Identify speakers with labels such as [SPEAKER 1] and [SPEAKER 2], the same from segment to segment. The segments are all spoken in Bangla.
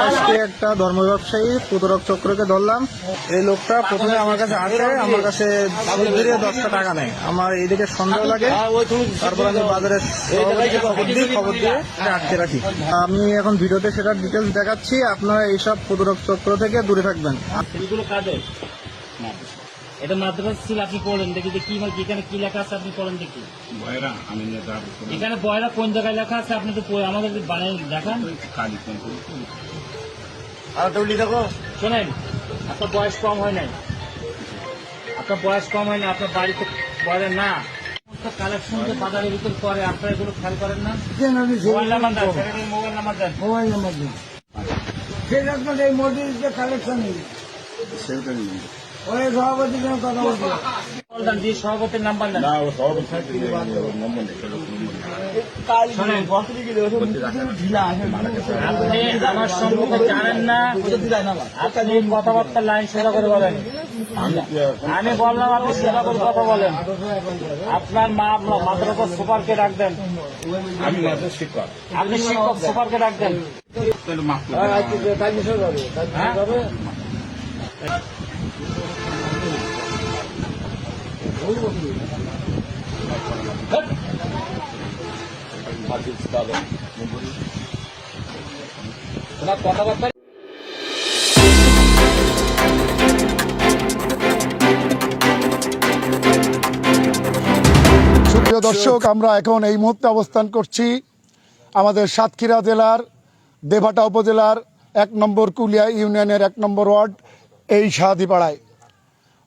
[SPEAKER 1] আজকে একটা ধর্ম ব্যবসায়ী প্রতারক চক্রকে ধরলাম। এই লোকটা প্রথমে আমার কাছে আসে, আমার কাছে 10টা টাকা নেয়। আমার এইদিকে সন্দেহ লাগে, তারপর আমি বাজারে খবর দিয়ে আটকে রাখি। আমি এখন ভিডিওতে সেটার ডিটেলস দেখাচ্ছি। আপনারা এইসব প্রতারক চক্র থেকে দূরে থাকবেন।
[SPEAKER 2] এটা মাদ্রাসা ছিল, আপনি পড়েন দেখি যে কি এখানে কি লেখা আছে, আপনি পড়েন দেখি। এখানে বয়রা কোন জায়গায় লেখা আছে আপনি তো আমাদের বানিয়ে দেখান। শোনেন, আপনার বয়স কম হয় নাই, আপনার বয়স কম হয় না, আপনার বাড়িতে বয়রা না কালেকশন যে বাজারের ভিতর করে, আপনারা এগুলো খেয়াল করেন না? মোবাইল নাম্বার দেন, মোবাইল নাম্বার দেন, মোবাইল নাম্বার দেন। সেই আপনার এই মসজিদের যে কালেকশন ওই সভাপতির জন্য কথা বলছি, সভাপতির নাম্বার দেন। আপনি আমার সম্পর্কে জানেন না, আপনি কথাবার্তার লাইন সোজা করে বলেন। আমি বললাম আপনি সোজা করে কথা বলেন। আপনার মাদ্রাসার সুপারকে ডাক দেন। আপনি শিক্ষক সুপারকে ডাক দেন। কথাবার্তা
[SPEAKER 3] সুপ্রিয় দর্শক, আমরা এখন এই মুহূর্তে অবস্থান করছি আমাদের সাতক্ষীরা জেলার দেবহাটা উপজেলার 1 নম্বর কুলিয়া ইউনিয়নের 1 নম্বর ওয়ার্ড এই শাহাদিপাড়ায়।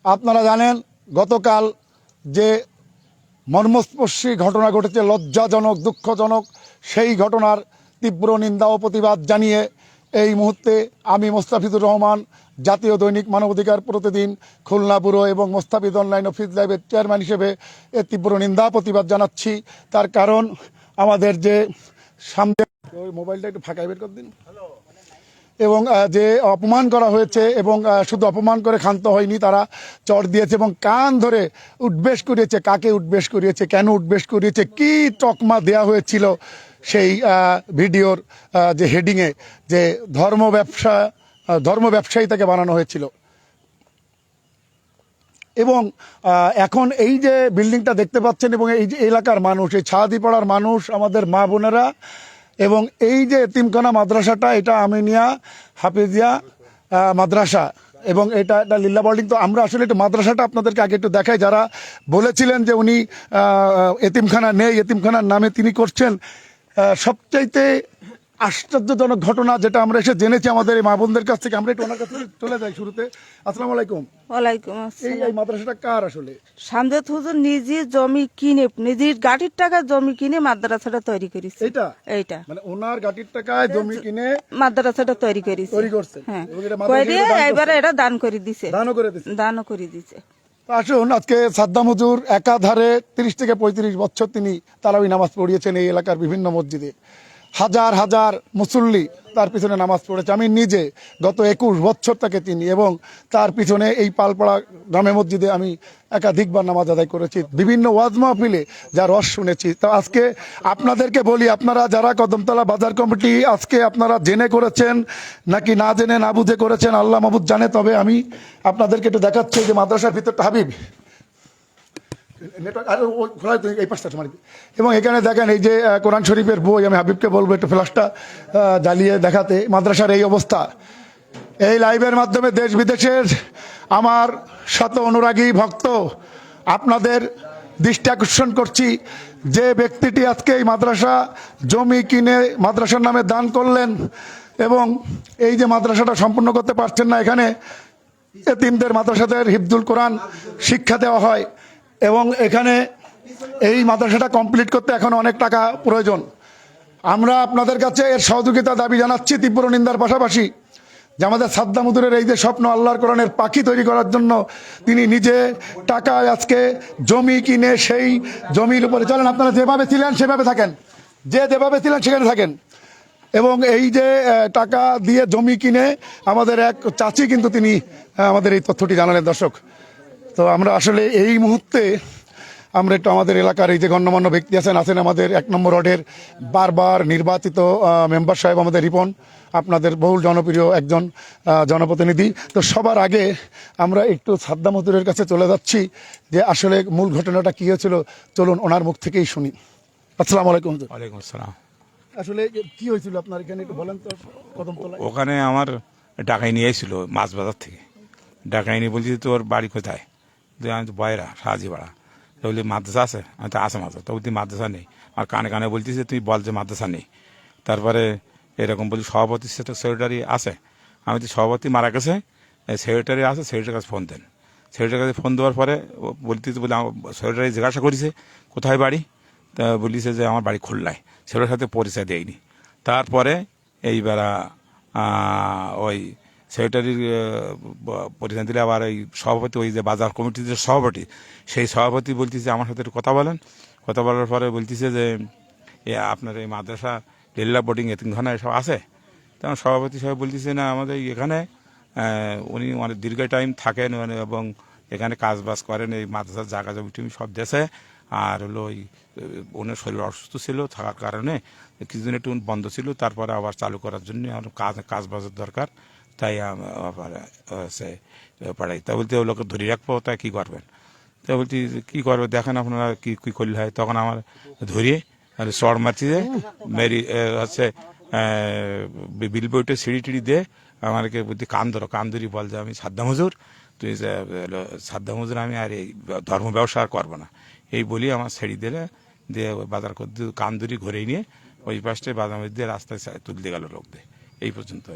[SPEAKER 3] আপনারা জানেন গতকাল যে মর্মস্পর্শী ঘটনা ঘটেছে, লজ্জাজনক দুঃখজনক, সেই ঘটনার তীব্র নিন্দা ও প্রতিবাদ জানিয়ে এই মুহূর্তে আমি মোস্তাফিজুর রহমান, জাতীয় দৈনিক মানবাধিকার প্রতিদিন খুলনা ব্যুরো এবং মোস্তাফিজ অনলাইন অফিস লাইভের চেয়ারম্যান হিসেবে এর তীব্র নিন্দা প্রতিবাদ জানাচ্ছি। তার কারণ আমাদের যে সামনে মোবাইলটা একটু ফাঁকায় বের করে দিন, এবং যে অপমান করা হয়েছে, এবং শুধু অপমান করে ক্ষান্ত হয়নি, তারা চট দিয়েছে এবং কান ধরে উঠবেশ করিয়েছে। কাকে উঠবেশ করিয়েছে, কেন উঠবেশ করিয়েছে, কি তকমা দেয়া হয়েছিল সেই ভিডিওর যে হেডিংয়ে, যে ধর্ম ব্যবসায়ী তাকে বানানো হয়েছিল। এবং এখন এই যে বিল্ডিংটা দেখতে পাচ্ছেন, এবং এই যে এলাকার মানুষ, এই শাহাদিপাড়ার মানুষ, আমাদের মা বোনেরা, এবং এই যে এতিমখানা মাদ্রাসাটা, এটা আমিনিয়া হাফিজিয়া মাদ্রাসা, এবং এটা লিল্লা বিল্ডিং। তো আমরা আসলে একটু মাদ্রাসাটা আপনাদেরকে আগে একটু দেখাই। যারা বলেছিলেন যে উনি এতিমখানা নেই, এতিমখানার নামে তিনি করছেন, সবচাইতে আশ্চর্যজনক ঘটনা যেটা আমরা এসে জেনেছি আমাদের এই মা বোনদের কাছ থেকে। আমরা একটু ওনার কাছে চলে যাই শুরুতে। আসসালামু আলাইকুম।
[SPEAKER 4] ওয়ালাইকুম আসসালাম।
[SPEAKER 3] এই মাদ্রাসাটা কার আসলে?
[SPEAKER 4] শামজাদ হুজুর নিজে জমি কিনে, নিজের গাড়ির টাকা জমি কিনে মাদ্রাসাটা তৈরি করেছে। এইটা মানে ওনার গাড়ির টাকায় জমি কিনে মাদ্রাসাটা তৈরি করছে। হ্যাঁ, এবারে এটা দান করে দিছে, দানও করে দিছে।
[SPEAKER 3] আসুন, আজকে সাদ্দাম হুজুর একাধারে 30 থেকে 35 বছর তিনি তারাবি নামাজ পড়িয়েছেন এই এলাকার বিভিন্ন মসজিদে। হাজার হাজার মুসল্লি তার পিছনে নামাজ পড়েছে। আমি নিজে গত 21 বছর তাকে চিনি, এবং তার পিছনে এই পালপাড়া গ্রামে মসজিদে আমি একাধিকবার নামাজ আদায় করেছি, বিভিন্ন ওয়াজ মাহফিলে যা রস শুনেছি। তো আজকে আপনাদেরকে বলি, আপনারা যারা কদমতলা বাজার কমিটি আজকে আপনারা জেনে করেছেন নাকি না জেনে না বুঝে করেছেন আল্লাহ মাহবুদ জানে, তবে আমি আপনাদেরকে একটু দেখাচ্ছি যে মাদ্রাসার ভিতরটা হাবিব এবং এখানে দেখেন এই যে কোরআন শরীফের বই। আমি হাবিবকে বলবো একটু ফ্ল্যাশটা জ্বালিয়ে দেখাতে মাদ্রাসার এই অবস্থা। এই লাইভের মাধ্যমে দেশ বিদেশের আমার শত অনুরাগী ভক্ত আপনাদের দৃষ্টি আকর্ষণ করছি, যে ব্যক্তিটি আজকে এই মাদ্রাসা জমি কিনে মাদ্রাসার নামে দান করলেন, এবং এই যে মাদ্রাসাটা সম্পূর্ণ করতে পারছেন না। এখানে এতিমদের মাদ্রাসাদের হিফজুল কোরআন শিক্ষা দেওয়া হয়, এবং এখানে এই মাদ্রাসাটা কমপ্লিট করতে এখন অনেক টাকা প্রয়োজন। আমরা আপনাদের কাছে এর সহযোগিতা দাবি জানাচ্ছি তীব্র নিন্দার পাশাপাশি, যে আমাদের সাদ্দাম হুজুরের এই যে স্বপ্ন আল্লাহর কোরআনের পাখি তৈরি করার জন্য তিনি নিজে টাকায় আজকে জমি কিনে, সেই জমির উপরে চলেন, আপনারা যেভাবে ছিলেন সেভাবে থাকেন, যেভাবে ছিলেন সেখানে থাকেন। এবং এই যে টাকা দিয়ে জমি কিনে আমাদের এক চাচি কিন্তু তিনি আমাদের এই তথ্যটি জানালেন। দর্শক, তো আমরা আসলে এই মুহূর্তে আমরা একটু আমাদের এলাকার এই যে গণ্যমান্য ব্যক্তি আছেন আমাদের 1 নম্বর ওয়ার্ডের বারবার নির্বাচিত মেম্বার সাহেব আমাদের রিপন, আপনাদের বহুল জনপ্রিয় একজন জনপ্রতিনিধি। তো সবার আগে আমরা একটু সাদ্দাম হুজুরের কাছে চলে যাচ্ছি যে আসলে মূল ঘটনাটা কি হয়েছিল, চলুন ওনার মুখ থেকেই শুনি। আসসালামু আলাইকুম হুজুর।
[SPEAKER 5] ওয়ালাইকুম আসসালাম।
[SPEAKER 3] আসলে কি হয়েছিল আপনার এখানে একটু বলেন তো। কদমতলা
[SPEAKER 5] ওখানে আমার ডাকাই নিয়ে এসেছিল মাছ বাজার থেকে। ডাকাই নিয়ে বলছি তোর বাড়ি কোথায়? আমি তো বয়রা সাহাজিপাড়া। তো বলি মাদ্রাসা আছে? আমি তো আছে মাদ্রাসা। তো বলছি মাদ্রাসা নেই। আর কানে কানে বলছিস তুই বল যে মাদ্রাসা নেই। তারপরে এরকম বলি সভাপতি সেক্রেটারি আছে। আমি তো সভাপতি মারা গেছে, সেক্রেটারি আছে, সেক্রেটারির কাছে ফোন দেন। সেক্রেটারির কাছে ফোন দেওয়ার পরে বলতেছে বলে সেক্রেটারি জিজ্ঞাসা করেছে কোথায় বাড়ি, তা বলিছে যে আমার বাড়ি খুলনায়। সেটার সাথে পরিচয় দেয়নি। তারপরে এইবার ওই সেক্রেটারির পরিচয় দিলে আবার ওই সভাপতি, ওই যে বাজার কমিটির যে সভাপতি, সেই সভাপতি বলতেছে আমার সাথে একটু কথা বলেন। কথা বলার পরে বলতেছে যে আপনার এই মাদ্রাসা লিল্লা বোর্ডিং এতিমখানা এসব আছে? তখন সভাপতি সাহেব বলতেছে না আমাদের এখানে উনি অনেক দীর্ঘ টাইম থাকেন এবং এখানে কাজ বাজ করেন, এই মাদ্রাসার জায়গা জমি টমি সব দেশে। আর হলো ওই ওনার শরীর অসুস্থ ছিল, থাকার কারণে কিছুদিন একটু বন্ধ ছিল, তারপরে আবার চালু করার জন্য আমার কাজ বাজের দরকার, তাই সে পাঠাই। তা বলতে ওগুলোকে ধরে রাখবো, তাই কী করবেন? তা বলছি কী করবে দেখেন আপনারা কী করলে হয়। তখন আমার ধরিয়ে চড় মারছি যে মেরি হচ্ছে বিল বইটে সিঁড়ি টিড়ি দিয়ে আমাকে বলছি কান ধরি বল যে আমি সাদ্দাম হুজুর, তুই সাদ্দাম হুজুর আমি আর এই ধর্ম ব্যবসা আর করবো না, এই বলি আমার ছেড়ি দিলে দিয়ে বাজার করতে কান্দুরি ঘুরে নিয়ে ওই পাশে বাজার দিয়ে রাস্তায় তুলতে গেল লোক দিয়ে। এই পর্যন্ত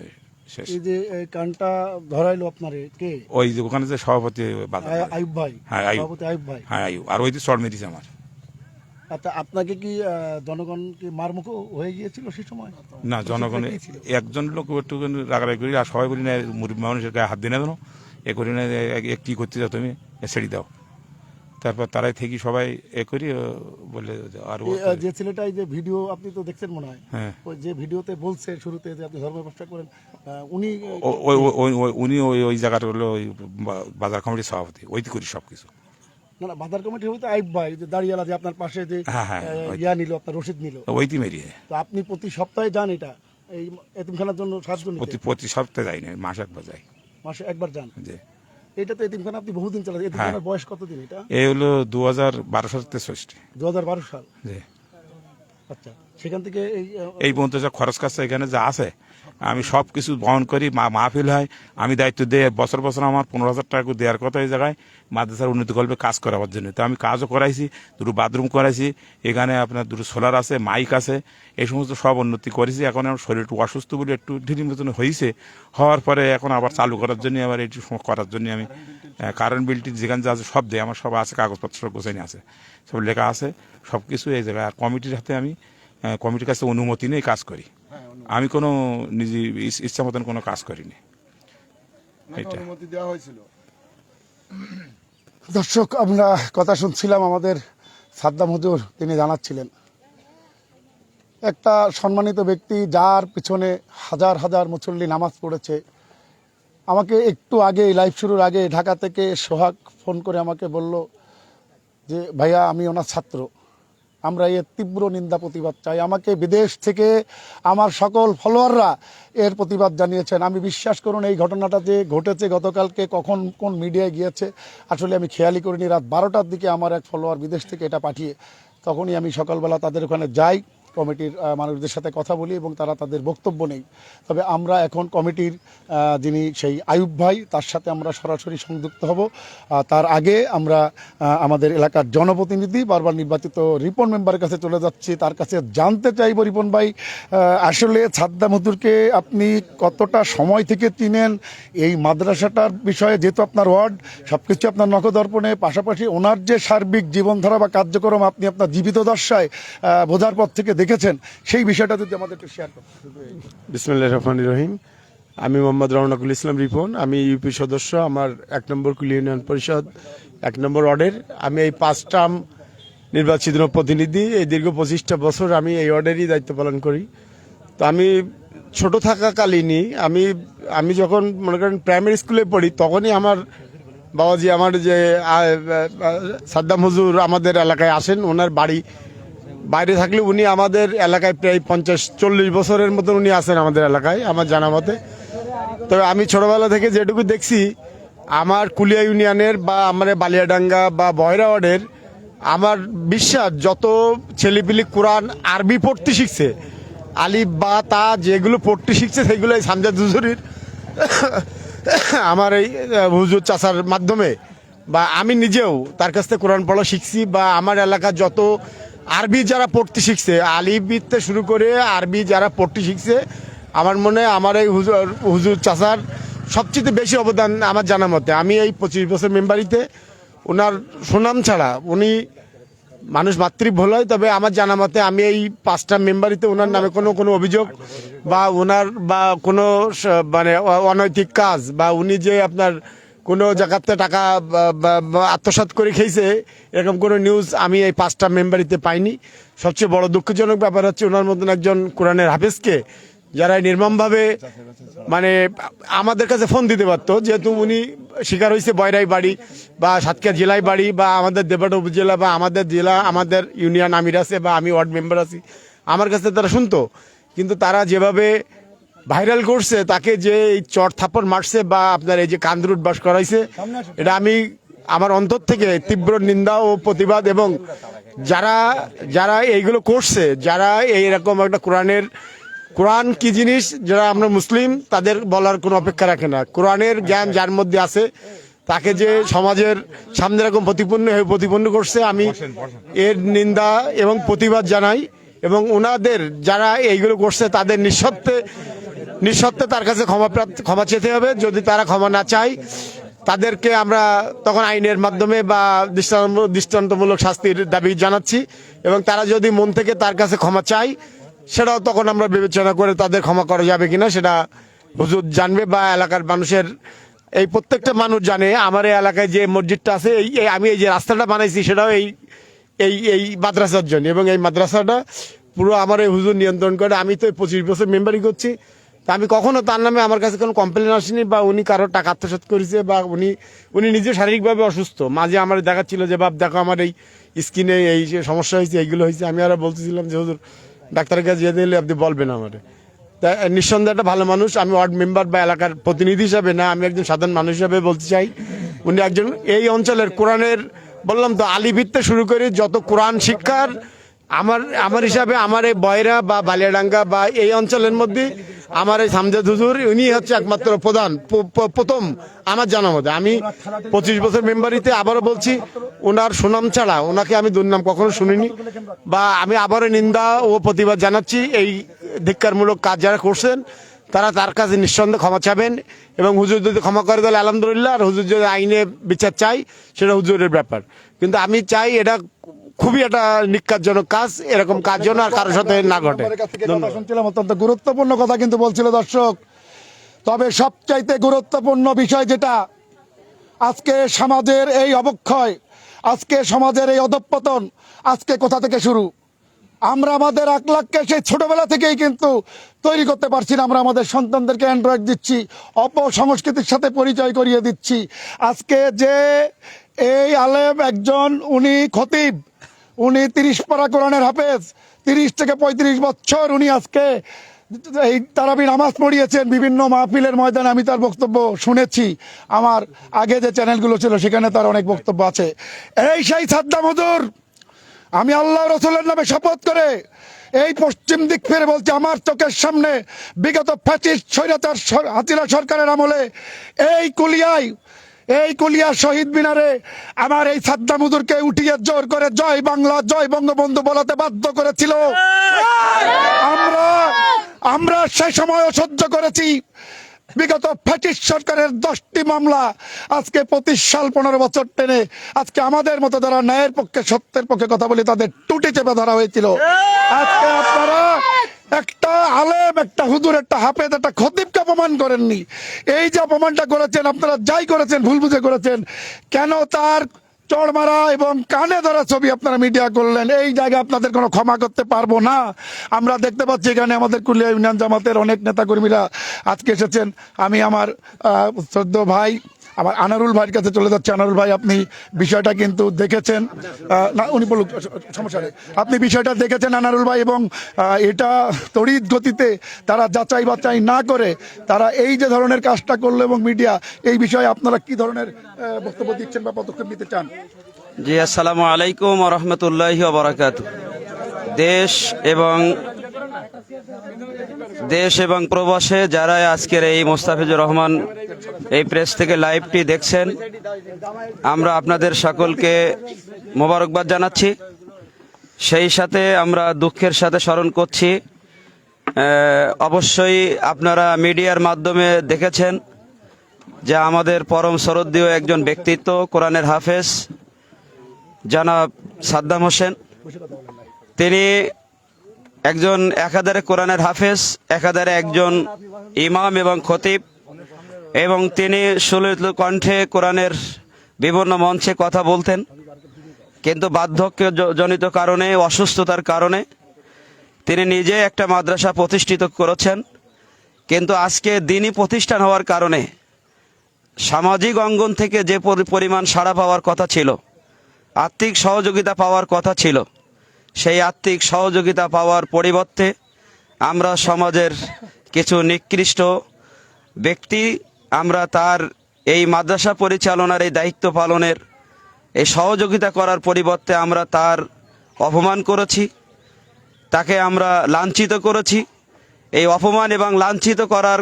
[SPEAKER 5] শেষ।
[SPEAKER 3] এই যে কানটা ধরাইলো আপনার কে?
[SPEAKER 5] ওই যে ওখানে যে সভাপতি
[SPEAKER 3] আইয়ুব ভাই।
[SPEAKER 5] হ্যাঁ আইয়ুব
[SPEAKER 3] ভাই।
[SPEAKER 5] হ্যাঁ আইয়ুব। আর ওই যে চড় মেরেছে আমার।
[SPEAKER 3] আচ্ছা, আপনাকে কি জনগণ কি মারমুখ হয়ে গিয়েছিল সেই সময়?
[SPEAKER 5] না, জনগণ একজন লোক একটু রাগারাগি করি, আর সবাই বলি না মুরব্বী মানুষের গায়ে হাত দিয়ে না কেন, এ করি না কি করতে যাও তুমি, ছেড়ে দাও। তারপর তারাই থেকে সবাই এ করি বলে। আর
[SPEAKER 3] যে ছেলেটা এই যে ভিডিও আপনি তো দেখছেন মনে হয়,
[SPEAKER 5] হ্যাঁ,
[SPEAKER 3] ওই যে ভিডিওতে বলছে শুরুতে যে আপনি ধর্ম ব্যবসা করেন, উনি
[SPEAKER 5] উনি ওই জায়গাটা হলো ওই বাজার কমিটির সভাপতি, ওই করি সবকিছু।
[SPEAKER 3] না বাজার কমিটি হইতে আইব ভাই যে দাঁড়িয়ালা যে আপনার পাশে যে ইয়া নিল, আপনার রসিদ নিল,
[SPEAKER 5] ওইটি মেরিয়ে।
[SPEAKER 3] তো আপনি প্রতি সপ্তাহে যান এটা এই এতিমখানার জন্য সাহায্য নিতে?
[SPEAKER 5] প্রতি সপ্তাহে যাই না, মাসে একবার যাই।
[SPEAKER 3] মাসে একবার যান?
[SPEAKER 5] জি।
[SPEAKER 3] এটা তো এতিমখানা আপনি বহুদিন চালাচ্ছেন। এতিমখানার বয়স কতদিন এটা?
[SPEAKER 5] এই হলো 2012 সাল থেকে
[SPEAKER 3] 2012 সাল।
[SPEAKER 5] জি।
[SPEAKER 3] আচ্ছা, সেখান থেকে
[SPEAKER 5] এই পর্যন্ত যা খরচ খরচা এখানে যা আছে আমি সব কিছু বহন করি। মাহফিল হয়, আমি দায়িত্ব দিয়ে বছর বছর আমার 15,000 টাকা দেওয়ার কথা এই জায়গায় মাদ্রাসার উন্নতি করবে কাজ করাবার জন্য। তো আমি কাজও করাইছি, দুটো বাথরুম করাইছি, এখানে আপনার দুটো সোলার আছে, মাইক আছে, এই সমস্ত সব উন্নতি করেছি। এখন আমার শরীর একটু অসুস্থ বলে একটু ঢিলি মতন হয়েছে, হওয়ার পরে এখন আবার চালু করার জন্য আবার একটু করার জন্য আমি কারেন্ট বিলটি যেখানে যা আছে সব দেয়, আমার সব আছে, কাগজপত্র সব গোছানি আছে, সব লেখা আছে, সব কিছু এই জায়গায়। আর কমিটির হাতে আমি কমিটির কাছে অনুমতি নিয়ে কাজ করি, আমি কোনো নিজে ইচ্ছা মতন কোনো কাজ করিনি।
[SPEAKER 3] দর্শক, আমরা কথা শুনছিলাম আমাদের সাদ্দাম হুজুর, তিনি জানাচ্ছিলেন একটা সম্মানিত ব্যক্তি যার পিছনে হাজার হাজার মুসল্লি নামাজ পড়েছে। আমাকে একটু আগে লাইভ শুরুর আগে ঢাকা থেকে সোহাগ ফোন করে আমাকে বলল যে ভাইয়া আমি ওনার ছাত্র, আমরা এর তীব্র নিন্দা প্রতিবাদ চাই। আমাকে বিদেশ থেকে আমার সকল ফলোয়াররা এর প্রতিবাদ জানিয়েছেন। আমি বিশ্বাস করুন এই ঘটনাটা যে ঘটেছে গতকালকে কখন কোন মিডিয়ায় গিয়েছে আসলে আমি খেয়ালই করিনি। রাত 12টার দিকে আমার এক ফলোয়ার বিদেশ থেকে এটা পাঠিয়ে, তখনই আমি সকালবেলা তাদের ওখানে যাই, কমিটির মানুষদের সাথে কথা বলি এবং তারা তাদের বক্তব্য নেই। তবে আমরা এখন কমিটির যিনি সেই আইয়ুব ভাই, তার সাথে আমরা সরাসরি সংযুক্ত হব। তার আগে আমরা আমাদের এলাকার জনপ্রতিনিধি বারবার নির্বাচিত রিপন মেম্বারের কাছে চলে যাচ্ছি, তার কাছে জানতে চাইব রিপন ভাই আসলে সাদ্দাম হুজুরকে আপনি কতটা সময় থেকে চিনেন, এই মাদ্রাসাটার বিষয়ে যেহেতু আপনার ওয়ার্ড সব কিছু আপনার নখদর্পণে, পাশাপাশি ওনার যে সার্বিক জীবনধারা বা কার্যক্রম আপনি আপনার জীবিত দশায় বোঝার পর থেকে দেখেছেন, সেই বিষয়টা যদি আমাদের একটু শেয়ার করতে।
[SPEAKER 6] বিসমিল্লাহির রহমানির রহিম। আমি মোহাম্মদ রওনাকুল ইসলাম রিপন, আমি ইউপি সদস্য, আমার 1 নম্বর কুলি ইউনিয়ন পরিষদ 1 নম্বর ওয়ার্ডের। আমি এই 5 টার্ম নির্বাচিত প্রতিনিধি, এই দীর্ঘ 25টা বছর আমি এই ওয়ার্ডেরই দায়িত্ব পালন করি। তো আমি ছোট থাকাকালীনই আমি যখন মনে করেন প্রাইমারি স্কুলে পড়ি, তখনই আমার বাবাজি আমার যে সাদ্দাম হুজুর আমাদের এলাকায় আসেন, ওনার বাড়ি বাইরে থাকলে উনি আমাদের এলাকায় প্রায় 50-40 বছরের মতন উনি আছেন আমাদের এলাকায় আমার জানা মতে। তবে আমি ছোটবেলা থেকে যেটুকু দেখছি, আমার কুলিয়া ইউনিয়নের বা আমার বালিয়াডাঙ্গা বা বয়রা ওয়ার্ডের আমার বিশ্বাস যত ছেলেপিলি কোরআন আরবি পড়তে শিখছে, আলিফ বা তা যেগুলো পড়তে শিখছে সেগুলো এই সামজাদ হুজুরির আমার এই হুজুর চাচার মাধ্যমে, বা আমি নিজেও তার কাছ থেকে কোরআন পড়া শিখছি। বা আমার এলাকার যত আরবি যারা পড়তে শিখছে, আলিফতে শুরু করে আরবি যারা পড়তে শিখছে, আমার মনে হয় আমার এই হুজুর চাচার সবচেয়ে বেশি অবদান আমার জানা মতে। আমি এই 25 বছর মেম্বারিতে ওনার সুনাম ছাড়া, উনি মানুষ মাতৃভুল হয়, তবে আমার জানা মতে আমি এই 5টা মেম্বারিতে ওনার নামে কোনো অভিযোগ বা ওনার বা কোনো মানে অনৈতিক কাজ বা উনি যে আপনার কোনো জায়গাতে টাকা আত্মসাৎ করে খেয়েছে এরকম কোনো নিউজ আমি এই 5টা মেম্বারিতে পাইনি। সবচেয়ে বড় দুঃখজনক ব্যাপার হচ্ছে ওনার মতন একজন কোরআনের হাফেজকে যারা নির্মমভাবে মানে আমাদের কাছে ফোন দিতে পারতো, যেহেতু উনি শিকার হয়েছে বয়রাই বাড়ি বা সাতক্ষীরা জেলায় বাড়ি বা আমাদের দেবঘাটা উপজেলা বা আমাদের জেলা, আমাদের ইউনিয়ন আমির আছে বা আমি ওয়ার্ড মেম্বার আছি, আমার কাছে তারা শুনতো। কিন্তু তারা যেভাবে ভাইরাল করছে, তাকে যে এই চট থাপ্পড় মারছে বা আপনার এই যে কান্দরুট বাস করাইছে, এটা আমি আমার অন্তর থেকে তীব্র নিন্দা ও প্রতিবাদ। এবং যারা যারা এইগুলো করছে, যারা এইরকম একটা কোরআন কি জিনিস, যারা আমরা মুসলিম তাদের বলার কোনো অপেক্ষা রাখে না। কোরআনের জ্ঞান যার মধ্যে আছে তাকে যে সমাজের সামনে এরকম প্রতিপন্ন করছে, আমি এর নিন্দা এবং প্রতিবাদ জানাই। এবং ওনাদের যারা এইগুলো করছে তাদের নিঃশর্তে তার কাছে ক্ষমা চেতে হবে। যদি তারা ক্ষমা না চায়, তাদেরকে আমরা তখন আইনের মাধ্যমে বা দৃষ্টান্তমূলক শাস্তির দাবি জানাচ্ছি। এবং তারা যদি মন থেকে তার কাছে ক্ষমা চায়, সেটাও তখন আমরা বিবেচনা করে তাদের ক্ষমা করা যাবে কিনা সেটা হুজুর জানবে বা এলাকার মানুষের এই প্রত্যেকটা মানুষ জানে। আমার এই এলাকায় যে মসজিদটা আছে, আমি এই যে রাস্তাটা বানাইছি সেটাও এই মাদ্রাসার জন্য। এবং এই মাদ্রাসাটা পুরো আমার এই হুজুর নিয়ন্ত্রণ করে। আমি তো 25 বছর মেম্বারি করছি, তা আমি কখনো তার নামে আমার কাছে কোনো কমপ্লেন আসেনি বা উনি কারো টাকা আত্মসাৎ করেছে বা উনি নিজে শারীরিকভাবে অসুস্থ। মাঝে আমার দেখাচ্ছিল যে বাপ দেখো আমার এই স্কিনে এই যে সমস্যা হয়েছে, এইগুলো হয়েছে। আমি আরো বলতেছিলাম যে হুজুর ডাক্তারের কাছে যেতে এলে আপনি বলবেন আমার। তা নিঃসন্দেহে একটা ভালো মানুষ। আমি ওয়ার্ড মেম্বার বা এলাকার প্রতিনিধি হিসাবে না, আমি একজন সাধারণ মানুষ হিসাবে বলতে চাই, উনি একজন এই অঞ্চলের কোরআনের, বললাম তো আলিভিত্তে শুরু করে যত কোরআন শিক্ষার আমার হিসাবে আমার এই বয়রা বা বালিয়াডাঙ্গা বা এই অঞ্চলের মধ্যে আমার এই সামজাদ হুজুর উনি হচ্ছে একমাত্র প্রথম আমার জানা মতে। আমি 25 বছর মেম্বারিতে আবারও বলছি, ওনার সুনাম ছাড়া ওনাকে আমি দুর্নাম কখনো শুনিনি। বা আমি আবারও নিন্দা ও প্রতিবাদ জানাচ্ছি। এই ধিক্কারমূলক কাজ যারা করছেন তারা তার কাছে নিঃসন্দেহে ক্ষমা চাবেন। এবং হুজুর যদি ক্ষমা করে তাহলে আলহামদুলিল্লাহ, আর হুজুর যদি আইনে বিচার চাই সেটা হুজুরের ব্যাপার। কিন্তু আমি চাই এটা খুবই একটা নিকাজজনক কাজ, এরকম কাজ যেন আর কারোর সাথে না ঘটে।
[SPEAKER 3] শুনছিলাম অত্যন্ত গুরুত্বপূর্ণ কথা কিন্তু বলছিল দর্শক। তবে সবচাইতে গুরুত্বপূর্ণ বিষয় যেটা, আজকে সমাজের এই অবক্ষয়, আজকে সমাজের এই অধঃপতন আজকে কোথা থেকে শুরু? আমরা আমাদের আকলাককে সেই ছোটবেলা থেকেই কিন্তু তৈরি করতে পারছি না। আমরা আমাদের সন্তানদেরকে অ্যান্ড্রয়েড দিচ্ছি, অপসংস্কৃতির সাথে পরিচয় করিয়ে দিচ্ছি। আজকে যে এই আলেম একজন, উনি খতিব, উনি 30 পারা কোরআনের হাফেজ, 30 থেকে 35 বছর উনি আজকে এই তারাবি নামাজ পড়িয়েছেন বিভিন্ন মাহফিলের ময়দানে। আমি তার বক্তব্য শুনেছি, আমার আগে যে চ্যানেলগুলো ছিল সেখানে তার অনেক বক্তব্য আছে। এই সেই সাদ্দাম হুজুর, আমি আল্লাহ রসুলের নামে শপথ করে এই পশ্চিম দিক ফিরে বলছি, আমার চোখের সামনে বিগত ফ্যাসিস্ট স্বৈরাচার হাসিনা সরকারের আমলে এই কুলিয়া শহীদ মিনারে আমার এই সাদ্দাম হুজুরকে উঠিয়ে জোর করে জয় বাংলা জয় বঙ্গবন্ধু বলাতে বাধ্য করেছিল। আমরা সেই সময়ও সহ্য করেছি। বিগত ফ্যাসিস্ট সরকারের 10টি মামলা আজকে 25 সাল 15 বছর টেনে আজকে আমাদের মতো যারা ন্যায়ের পক্ষে সত্যের পক্ষে কথা বলে তাদের টুটি চেপে ধরা হয়েছিল। আজকে আপনারা একটা আলেম, একটা হুজুর, একটা হাফেজ, একটা খতিবকে অপমান করেননি। এই যে অপমানটা করেছেন আপনারা, যাই করেছেন ভুল বুঝে করেছেন, কেন তার চড় মারা এবং কানে ধরা ছবি আপনারা মিডিয়া করলেন, এই জায়গায় আপনাদের কোনো ক্ষমা করতে পারবো না। আমরা দেখতে পাচ্ছি এখানে আমাদের কুলিয়া ইউনিয়ন জামাতের অনেক নেতাকর্মীরা আজকে এসেছেন। আমি আমার শ্রদ্ধেয় ভাই আমার আনারুল ভাইয়ের কাছে চলে যাচ্ছে। আনারুল ভাই, আপনি বিষয়টা কিন্তু দেখেছেন, না উনি বলুক, সমস্যা নেই। আপনি বিষয়টা দেখেছেন আনারুল ভাই, এবং এটা তড়িৎ গতিতে তারা যাচাই বাছাই না করে তারা এই যে ধরনের কাজটা করলো, এবং মিডিয়া এই বিষয়ে আপনারা কি ধরনের বক্তব্য দিচ্ছেন বা পদক্ষেপ নিতে চান?
[SPEAKER 7] জি, আসসালামু আলাইকুম ওয়া রাহমাতুল্লাহি ওয়া বারাকাতুহু। দেশ এবং প্রবাসে যারা আজকের এই মোস্তাফিজুর রহমান এই প্রেস থেকে লাইভটি দেখছেন, আমরা আপনাদের সকলকে মোবারকবাদ জানাচ্ছি। সেই সাথে আমরা দুঃখের সাথে স্মরণ করছি, অবশ্যই আপনারা মিডিয়ার মাধ্যমে দেখেছেন যে আমাদের পরম শ্রদ্ধেয় একজন ব্যক্তিত্ব, কোরআনের হাফেজ জনাব সাদ্দাম হোসেন, তিনি একজন একাধারে কোরআনের হাফেজ, একাধারে একজন ইমাম এবং খতিব, এবং তিনি সুললিত কণ্ঠে কোরআনের বিভিন্ন মঞ্চে কথা বলতেন। কিন্তু বার্ধক্যজনিত কারণে, অসুস্থতার কারণে তিনি নিজে একটা মাদ্রাসা প্রতিষ্ঠিত করেছেন। কিন্তু আজকে দিনী প্রতিষ্ঠান হওয়ার কারণে সামাজিক অঙ্গন থেকে যে পরিমাণ সাড়া পাওয়ার কথা ছিল, আর্থিক সহযোগিতা পাওয়ার কথা ছিল, সেই আর্থিক সহযোগিতা পাওয়ার পরিবর্তে আমরা সমাজের কিছু নিকৃষ্ট ব্যক্তি, আমরা তার এই মাদ্রাসা পরিচালনার এই দায়িত্ব পালনের এই সহযোগিতা করার পরিবর্তে আমরা তার অপমান করেছি, তাকে আমরা লাঞ্ছিত করেছি। এই অপমান এবং লাঞ্ছিত করার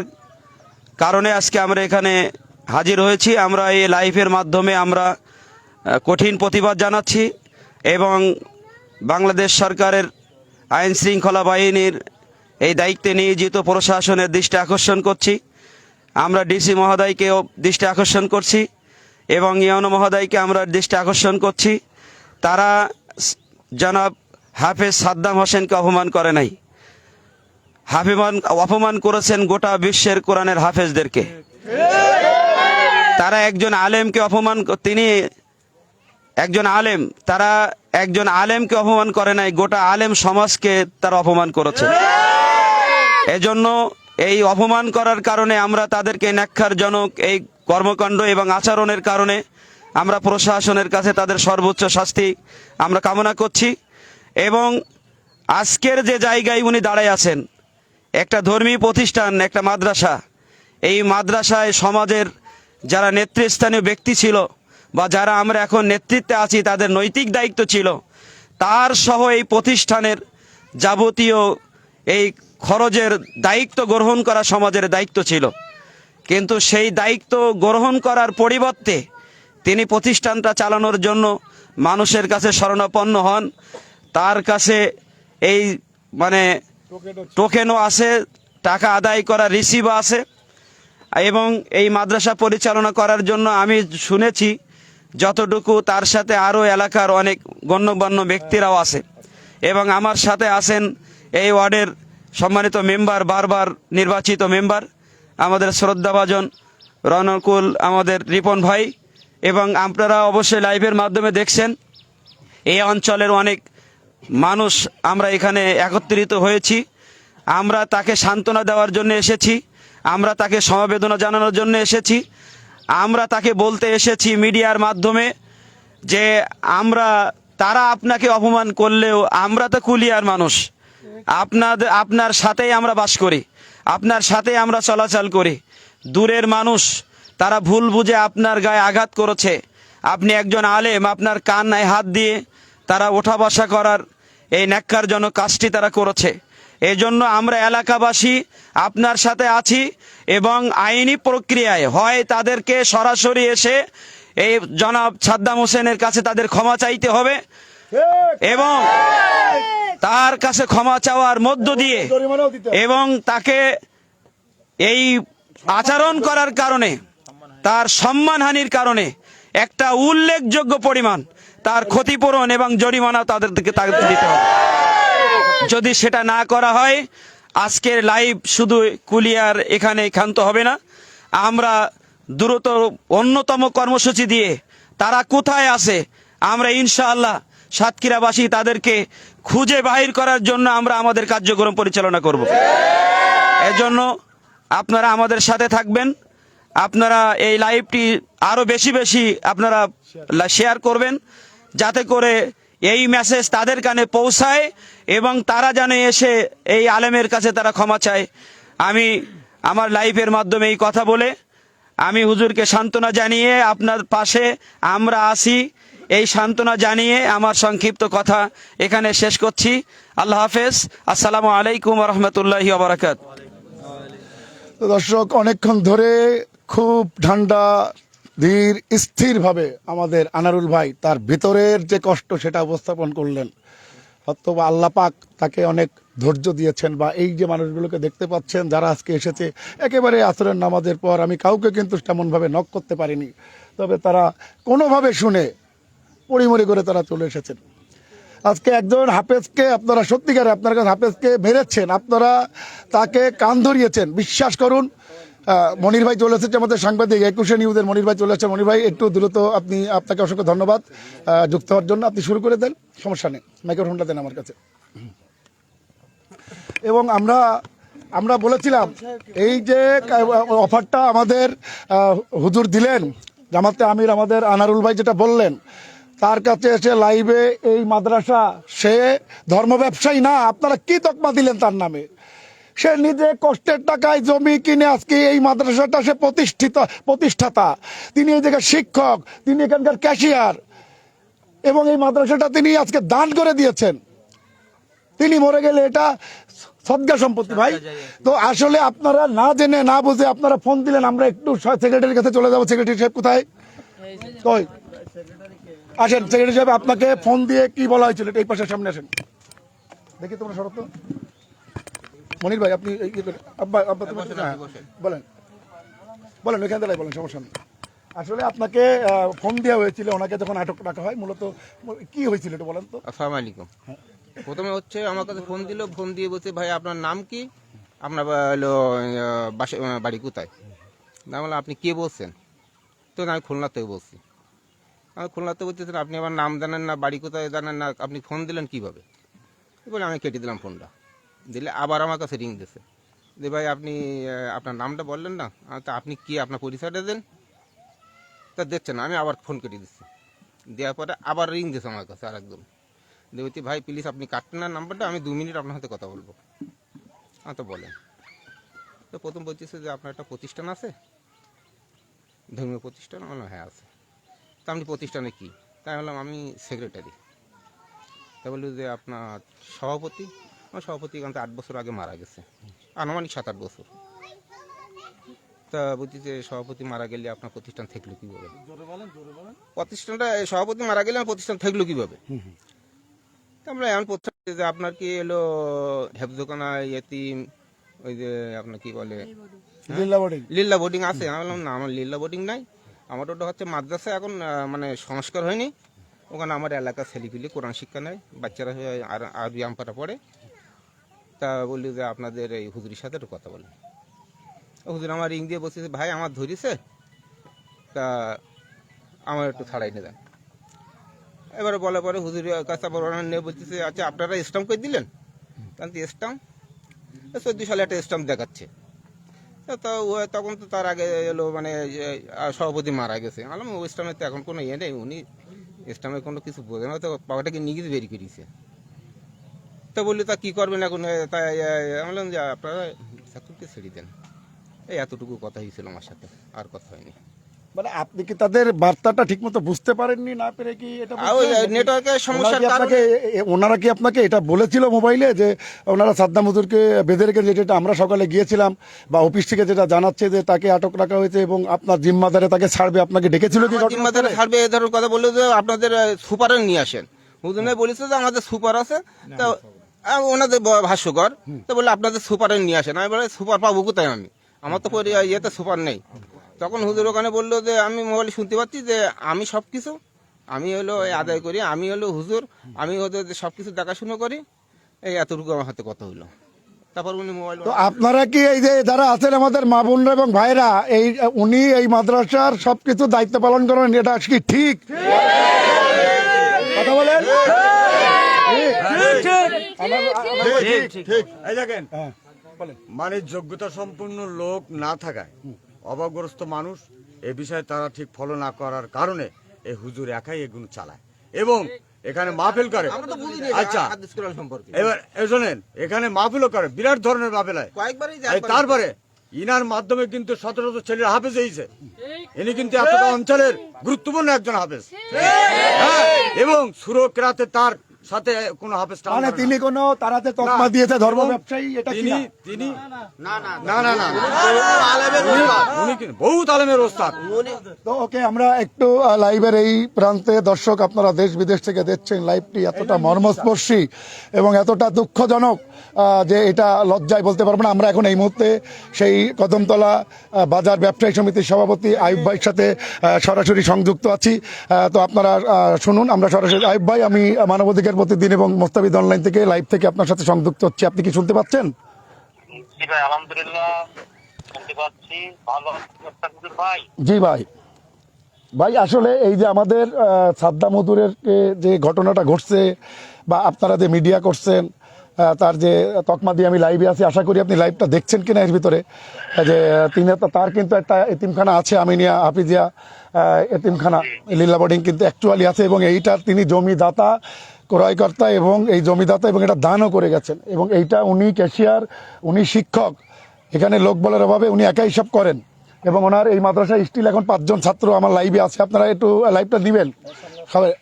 [SPEAKER 7] কারণে আজকে আমরা এখানে হাজির হয়েছি। আমরা এই লাইভের মাধ্যমে আমরা কঠিন প্রতিবাদ জানাচ্ছি এবং বাংলাদেশ সরকারের আইন শৃঙ্খলা বাহিনীর এই দায়িত্বে নিয়োজিত প্রশাসনের দৃষ্টি আকর্ষণ করছি। আমরা ডিসি মহোদয়কেও দৃষ্টি আকর্ষণ করছি এবং ইউনো মহোদয়কে আমরা দৃষ্টি আকর্ষণ করছি। তারা জনাব হাফেজ সাদ্দাম হোসেনকে অপমান করে নাই, অপমান করেছেন গোটা বিশ্বের কোরআনের হাফেজদেরকে। তারা একজন আলেমকে অপমান, তিনি একজন আলেম, তারা একজন আলেমকে অপমান করে নাই, গোটা আলেম সমাজকে তারা অপমান করেছে। এজন্য এই অপমান করার কারণে আমরা তাদেরকে ন্যাক্কারজনক এই কর্মকাণ্ড এবং আচরণের কারণে আমরা প্রশাসনের কাছে তাদের সর্বোচ্চ শাস্তি আমরা কামনা করছি। এবং আজকের যে জায়গায় উনি দাঁড়ায় আছেন, একটা ধর্মীয় প্রতিষ্ঠান, একটা মাদ্রাসা, এই মাদ্রাসায় সমাজের যারা নেতৃস্থানীয় ব্যক্তি ছিল বা যারা আমরা এখন নেতৃত্বে আছি, তাদের নৈতিক দায়িত্ব ছিল, তার সহ এই প্রতিষ্ঠানের যাবতীয় এই খরচের দায়িত্ব গ্রহণ করা সমাজের দায়িত্ব ছিল। কিন্তু সেই দায়িত্ব গ্রহণ করার পরিবর্তে তিনি প্রতিষ্ঠানটা চালানোর জন্য মানুষের কাছে শরণাপন্ন হন। তার কাছে এই টোকেনও আছে, টাকা আদায় করা রিসিভও আছে। এবং এই মাদ্রাসা পরিচালনা করার জন্য আমি শুনেছি যতটুকু, তার সাথে আরও এলাকার অনেক গণ্যমান্য ব্যক্তিরাও আছে এবং আমার সাথে আছেন এই ওয়ার্ডের সম্মানিত মেম্বার, বারবার নির্বাচিত মেম্বার, আমাদের শ্রদ্ধাভাজন রণকুল আমাদের রিপন ভাই। এবং আপনারা অবশ্যই লাইভের মাধ্যমে দেখছেন এই অঞ্চলের অনেক মানুষ আমরা এখানে একত্রিত হয়েছি। আমরা তাকে সান্ত্বনা দেওয়ার জন্য এসেছি, আমরা তাকে সমবেদনা জানানোর জন্য এসেছি, আমরা তাকে বলতে এসেছি মিডিয়ার মাধ্যমে যে তারা আপনাকে অপমান করলেও আমরা তো কুলিয়ার মানুষ, আপনার সাথেই আমরা বাস করি, আপনার সাথেই আমরা চলাচল করি। দূরের মানুষ তারা ভুল বুঝে আপনার গায়ে আঘাত করেছে, আপনি একজন আলেম, আপনার কান্নায় হাত দিয়ে তারা ওঠা বসা করার এই ন্যাক্কারজনক কাজটি তারা করেছে। এজন্য আমরা এলাকাবাসী আপনার সাথে আছি এবং আইনি প্রক্রিয়ায় হয় তাদেরকে সরাসরি এসে এই জনাব সাদ্দাম হোসেনের কাছে তাদের ক্ষমা চাইতে হবে এবং তার কাছে ক্ষমা চাওয়ার মধ্য দিয়ে এবং তাকে এই আচরণ করার কারণে, তার সম্মানহানির কারণে একটা উল্লেখযোগ্য পরিমাণ তার ক্ষতিপূরণ এবং জরিমানা তাদেরকে দিতে হবে। যদি সেটা না করা হয়, আজকের লাইভ শুধু কুলিয়ার এখানে ক্ষান্ত হবে না, আমরা দ্রুত অন্যতম কর্মসূচি দিয়ে তারা কোথায় আছে আমরা ইনশাআল্লাহ সাতক্ষীরাবাসী তাদেরকে খুঁজে বাহির করার জন্য আমরা আমাদের কার্যক্রম পরিচালনা করব। এজন্য আপনারা আমাদের সাথে থাকবেন। আপনারা এই লাইভটি আরো বেশি বেশি আপনারা শেয়ার করবেন, যাতে করে এই মেসেজ তাদের কানে পৌঁছায় এবং তারা জানে এসে এই আলেমের কাছে তারা ক্ষমা চায়। আমি আমার লাইভের মাধ্যমে এই কথা বলে আমি হুজুরকে সান্ত্বনা জানিয়ে আপনার পাশে আমরা আছি, এই সান্ত্বনা জানিয়ে আমার সংক্ষিপ্ত কথা এখানে শেষ করছি। আল্লাহ হাফেজ। আসসালামু আলাইকুম ওয়া রাহমাতুল্লাহি ওয়া বারাকাতুহু।
[SPEAKER 3] তো দর্শক, অনেকক্ষণ ধরে খুব ঠান্ডা ধীর স্থিরভাবে আমাদের আনারুল ভাই তার ভিতরের যে কষ্ট সেটা উপস্থাপন করলেন। হয়তো বা আল্লাহ পাক তাকে অনেক ধৈর্য দিয়েছেন, বা এই যে মানুষগুলোকে দেখতে পাচ্ছেন যারা আজকে এসেছে একেবারে আসরের নামাজের পর, আমি কাউকে কিন্তু তেমনভাবে নক করতে পারিনি, তবে তারা কোনোভাবে শুনে পরিমরি করে তারা চলে এসেছেন। আজকে একজন হাফেজকে আপনারা সত্যিকারে আপনার কাছে হাফেজকে মেরেছেন, আপনারা তাকে কান ধরিয়েছেন। বিশ্বাস করুন, মনির ভাই চলে এসেছে, আমাদের সাংবাদিক 21 নিউজের মনির ভাই চলে এসেছে। মনির ভাই একটু দ্রুত আপনাকে অসংখ্য ধন্যবাদ যুক্ত হওয়ার জন্য। আপনি শুরু করে দেন, সমস্যা নেই, মাইক্রোফোনটা দেন আমার কাছে। এবং আমরা বলেছিলাম এই যে অফারটা আমাদের হুজুর দিলেন, জামাতে আমির আমাদের আনারুল ভাই যেটা বললেন, তার কাছে এসে লাইভে এই মাদ্রাসা, সে ধর্ম ব্যবসায়ী না, আপনারা কি তকমা দিলেন তার নামে? সে নিজে কষ্টের টাকায় জমি কিনে আজকে এই মাদ্রাসাটা সে প্রতিষ্ঠাতা, তিনি এই জায়গায় শিক্ষক, তিনি এখানকার ক্যাশিয়ার, এবং এই মাদ্রাসাটা তিনি আজকে দান করে দিয়েছেন। তিনি মরে গেলে এটা সদকা সম্পত্তি ভাই। তো আসলে আপনারা না জেনে না বুঝে আপনারা ফোন দিলেন। আমরা একটু সেক্রেটারির কাছে চলে যাবো। সেক্রেটারি সাহেব কোথায়? কই আসেন সেক্রেটারি সাহেব, আপনাকে ফোন দিয়ে কি বলা হয়েছিল? এই পাশের সামনে আসেন, দেখি তোমরা শরৎ তো। মনির ভাই আপনি বলেন বলেন, এখান থেকে বলেন, সমস্যা নেই। আসলে আপনাকে ফোন দেওয়া হয়েছিল ওনাকে যখন আটক রাখা হয়, মূলত কি হয়েছিল একটু বলেন তো।
[SPEAKER 8] আসসালামু আলাইকুম। প্রথমে হচ্ছে আমার কাছে ফোন দিল, ফোন দিয়ে বলছে ভাই আপনার নাম কি, আপনার হলো বাড়ি কোথায়? না বললাম আপনি কে বলছেন? তো আমি খুলনা থেকে বলছি। আমি খুলনাতে বলতেছেন, আপনি আমার নাম জানেন না, বাড়ি কোথায় জানেন না, আপনি ফোন দিলেন কিভাবে? বলে আমি কেটে দিলাম ফোনটা। দিলে আবার আমার কাছে রিং দিয়েছে যে ভাই আপনি আপনার নামটা বললেন না, তা আপনি কি আপনার পরিচয়টা দেন। তা দেখছেন না, আমি আবার ফোন কেটে দিচ্ছি। দেওয়ার পরে আবার রিং দিয়েছে আমার কাছে আর একদম, দেবতী ভাই প্লিজ আপনি কাটবেন না নাম্বারটা, আমি 2 মিনিট আপনার সাথে কথা বলবো। তো বলেন। তো প্রথম বলতেছে যে আপনার একটা প্রতিষ্ঠান আছে, ধর্মীয় প্রতিষ্ঠান। আমার হ্যাঁ আছে। তা আপনি প্রতিষ্ঠানে কি? তাই বললাম আমি সেক্রেটারি। তা বলল যে আপনার সভাপতি? আমার সভাপতি এখান থেকে 8 বছর আগে মারা গেছে, আনুমানিক 7-8 বছর। তা বলছি যে সভাপতি মারা গেলে আপনার প্রতিষ্ঠান থাকলো কীভাবে? প্রতিষ্ঠানটা সভাপতি মারা গেলে আমার প্রতিষ্ঠান থাকলো কীভাবে? আমরা এমন প্রতিষ্ঠান যে আপনার কি এলো হেফজোখানা, ইয়েতিম, ওই যে আপনার কি বলে লিল্লা বোর্ডিং আছে? আমি বললাম না, আমার লিল্লা বোর্ডিং নাই, আমার ওটা হচ্ছে মাদ্রাসা, এখন মানে সংস্কার হয়নি। ওখানে আমার এলাকার ছেলেপিলি কোরআন শিক্ষা নেয়, বাচ্চারা আরবি আমপারা পড়ে। তা বললি যে আপনাদের এই হুজুরির সাথে একটু কথা বলেন। হুজুর আমার রিং দিয়ে বলছে ভাই আমার ধরিছে, তা আমার একটু ছাড়াই নিয়ে দেন। এবারে বলার পরে হুজুরের কাছে নিয়ে বলতেছে আচ্ছা আপনারা স্টাম্প করে দিলেন? তাহলে স্টাম্প 14 সালে একটা স্টাম্প দেখাচ্ছে। তো তখন তো তার আগে এলো মানে সভাপতি মারা গেছে। বললাম ওই স্টাম্পে তো এখন কোনো ইয়ে নেই, উনি স্টাম্পে কোনো কিছু বোঝে না, তো পাওয়াটাকে নিয়ে গিয়ে বেরিয়ে করিয়েছে। তো বললি তা কী করবেন এখন? তাই বললাম যে আপনারা চাকরিকে ছেড়ে দেন। এই এতটুকু কথা হয়েছিল আমার সাথে, আর কথা হয়নি।
[SPEAKER 3] মানে আপনি কি তাদের বার্তাটা ঠিকমতো বুঝতে পারেননি, না পেরে কি এটা
[SPEAKER 8] নেটওয়ার্কের সমস্যার কারণে?
[SPEAKER 3] ওনারা কি আপনাকে এটা বলেছিল মোবাইলে যে ওনারা সাদ্দাম হুজুরকে বেঁধে রেখে, যেটা আমরা সকালে গিয়েছিলাম বা অফিস থেকে যেটা জানাচ্ছে যে তাকে আটক রাখা হয়েছে এবং আপনার জিম্মাদারে তাকে ছাড়বে, আপনাকে ডেকেছিল কি?
[SPEAKER 8] জিম্মাদারে ছাড়বে এই ধরনের কথা বললো যে আপনাদের সুপারের নিয়ে আসেন। হুজুরে বলেছে যে আমাদের সুপার আছে, তা ওনাদের ভাষ্যকর, তো বললো আপনাদের সুপারের নিয়ে আসেন। আমি বলে সুপার পাবো কোথায়? আমার তো ইয়েতে সুপার নেই। তখন হুজুর ওখানে বললো যে আমি মোবাইলে শুনতে পাচ্ছি যে আমি সব কিছু আমি হলো আদায় করি, আমি হলো হুজুর, আমি ওদের সব কিছু দেখাশুনো করি। এই এতটুকু আমার হাতে কথা হইলো। তারপর উনি মোবাইল।
[SPEAKER 3] তো আপনারা কি এই যে যারা আছেন আমাদের মা বোনরা এবং ভাইরা, উনি এই মাদ্রাসার সবকিছু দায়িত্ব পালন করেন, এটা কি ঠিক? কথা বলেন।
[SPEAKER 9] মানে যোগ্যতা সম্পন্ন লোক না থাকায় অভাবগ্রস্ত মানুষ, এ বিষয়ে তারা ঠিক ফলো না করার কারণে এই হুজুর একাই এগুলো চালায় এবং এখানে মাহফিল করে। আচ্ছা, এবার শোনেন, এখানে মাহফিলও করে, বিরাট ধরনের মাহফিল হয়। তারপরে ইনার মাধ্যমে কিন্তু 17 ছেলের হাফেজ হয়েছে। ইনি কিন্তু এতটা অঞ্চলের গুরুত্বপূর্ণ একজন হাফেজ, হ্যাঁ, এবং সুরক্ষাতে তার সাথে কোনো হাফেজ
[SPEAKER 3] মানে তিনি কোনো তারাতে তকমা দিয়েছে ধর্ম ব্যবসায়ী, এটা কি না?
[SPEAKER 9] তিনি না উনি কিন্তু বহুত আলেমের ওস্তাদ।
[SPEAKER 3] তো ওকে, আমরা একটু লাইভের এই প্রান্তে, দর্শক আপনারা দেশ বিদেশ থেকে দেখছেন লাইভটি এতটা মর্মস্পর্শী এবং এতটা দুঃখজনক যে এটা লজ্জায় বলতে পারবো না। আমরা এখন এই মুহূর্তে সেই কদমতলা বাজার ব্যবসায়ী সমিতির সভাপতি আইয়ুব ভাইয়ের সাথে সরাসরি সংযুক্ত আছি। তো আপনারা শুনুন, আমরা সরাসরি আইয়ুব ভাই, আমি মানবাধিকার প্রতিদিন এবং মোস্তাফিদ অনলাইন থেকে লাইভ থেকে আপনার সাথে সংযুক্ত হচ্ছি। আপনি কি শুনতে পাচ্ছেন?
[SPEAKER 10] জি ভাই, আলহামদুলিল্লাহ শুনতে পাচ্ছি। ভালো ভাই।
[SPEAKER 3] জি ভাই, ভাই আসলে এই যে আমাদের সাদ্দাম হুজুরের যে ঘটনাটা ঘটছে বা আপনারা যে মিডিয়া করছেন, তার যে তকমা দিয়ে আমি লাইভে আছি, আশা করি আপনি লাইভটা দেখছেন কিনা এর ভিতরে, যে তিনি তার কিন্তু একটা এতিমখানা আছে, আমিনিয়া হাফিজিয়া এতিমখানা লীলা বোর্ডিং কিন্তু অ্যাকচুয়ালি আছে, এবং এইটার তিনি জমিদাতা, ক্রয়কর্তা এবং এই জমিদাতা, এবং এটা দানও করে গেছেন, এবং এইটা উনি ক্যাশিয়ার, উনি শিক্ষক, এখানে লোক বলার অভাবে উনি একাই সব করেন, এবং ওনার এই মাদ্রাসায় স্টিল এখন 5 জন ছাত্র আমার লাইভে আছে। আপনারা একটু লাইভটা দিবেন।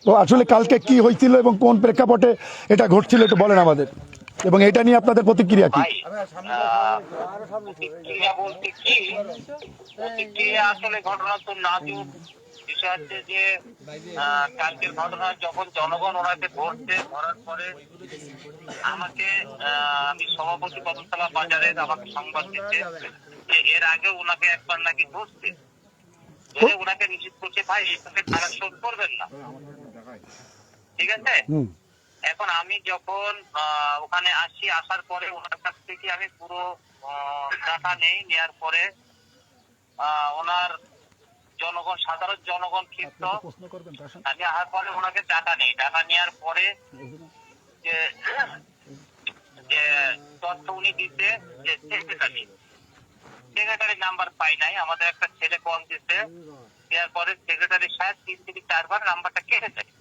[SPEAKER 3] তো আসলে কালকে কি হয়েছিল এবং কোন প্রেক্ষাপটে এটা ঘটছিল একটু বলেন আমাদের, এবং এটা নিয়ে আপনাদের প্রতিক্রিয়া কি?
[SPEAKER 10] প্রতিক্রিয়া বলতে কি, প্রতিক্রিয়া আসলে ঘটনা তো নাজুক বিষয় হচ্ছে যে কালকের ঘটনা যখন জনগণ ওনাকে ধরার পরে আমাকে, আমি সভাপতি কদমতলা বাজারে, আমাকে সংবাদ দিচ্ছে যে এর আগে ওনাকে একবার নাকি ধরছে, ওনাকে নিশ্চিত করছে ভাই এটাকে কালেকশন করবেন না, ঠিক আছে। এখন আমি যখন ওখানে আসি, আসার পরে ওনার কাছ থেকে আমি পুরো ডাটা নেই, নেওয়ার পরে ওনার জনগণ, সাধারণ জনগণ ক্ষিপ্ত, আমি আসার পরে ওনাকে ডাটা নেই, ডাটা নেওয়ার পরে যে তথ্য উনি দিতে যে সেক্রেটারি নাম্বার পাই নাই, আমাদের একটা ছেলে কল দিতে, দেওয়ার পরে সেক্রেটারি সাহেব 3 থেকে 4 বার নাম্বারটা কেটে দেয়।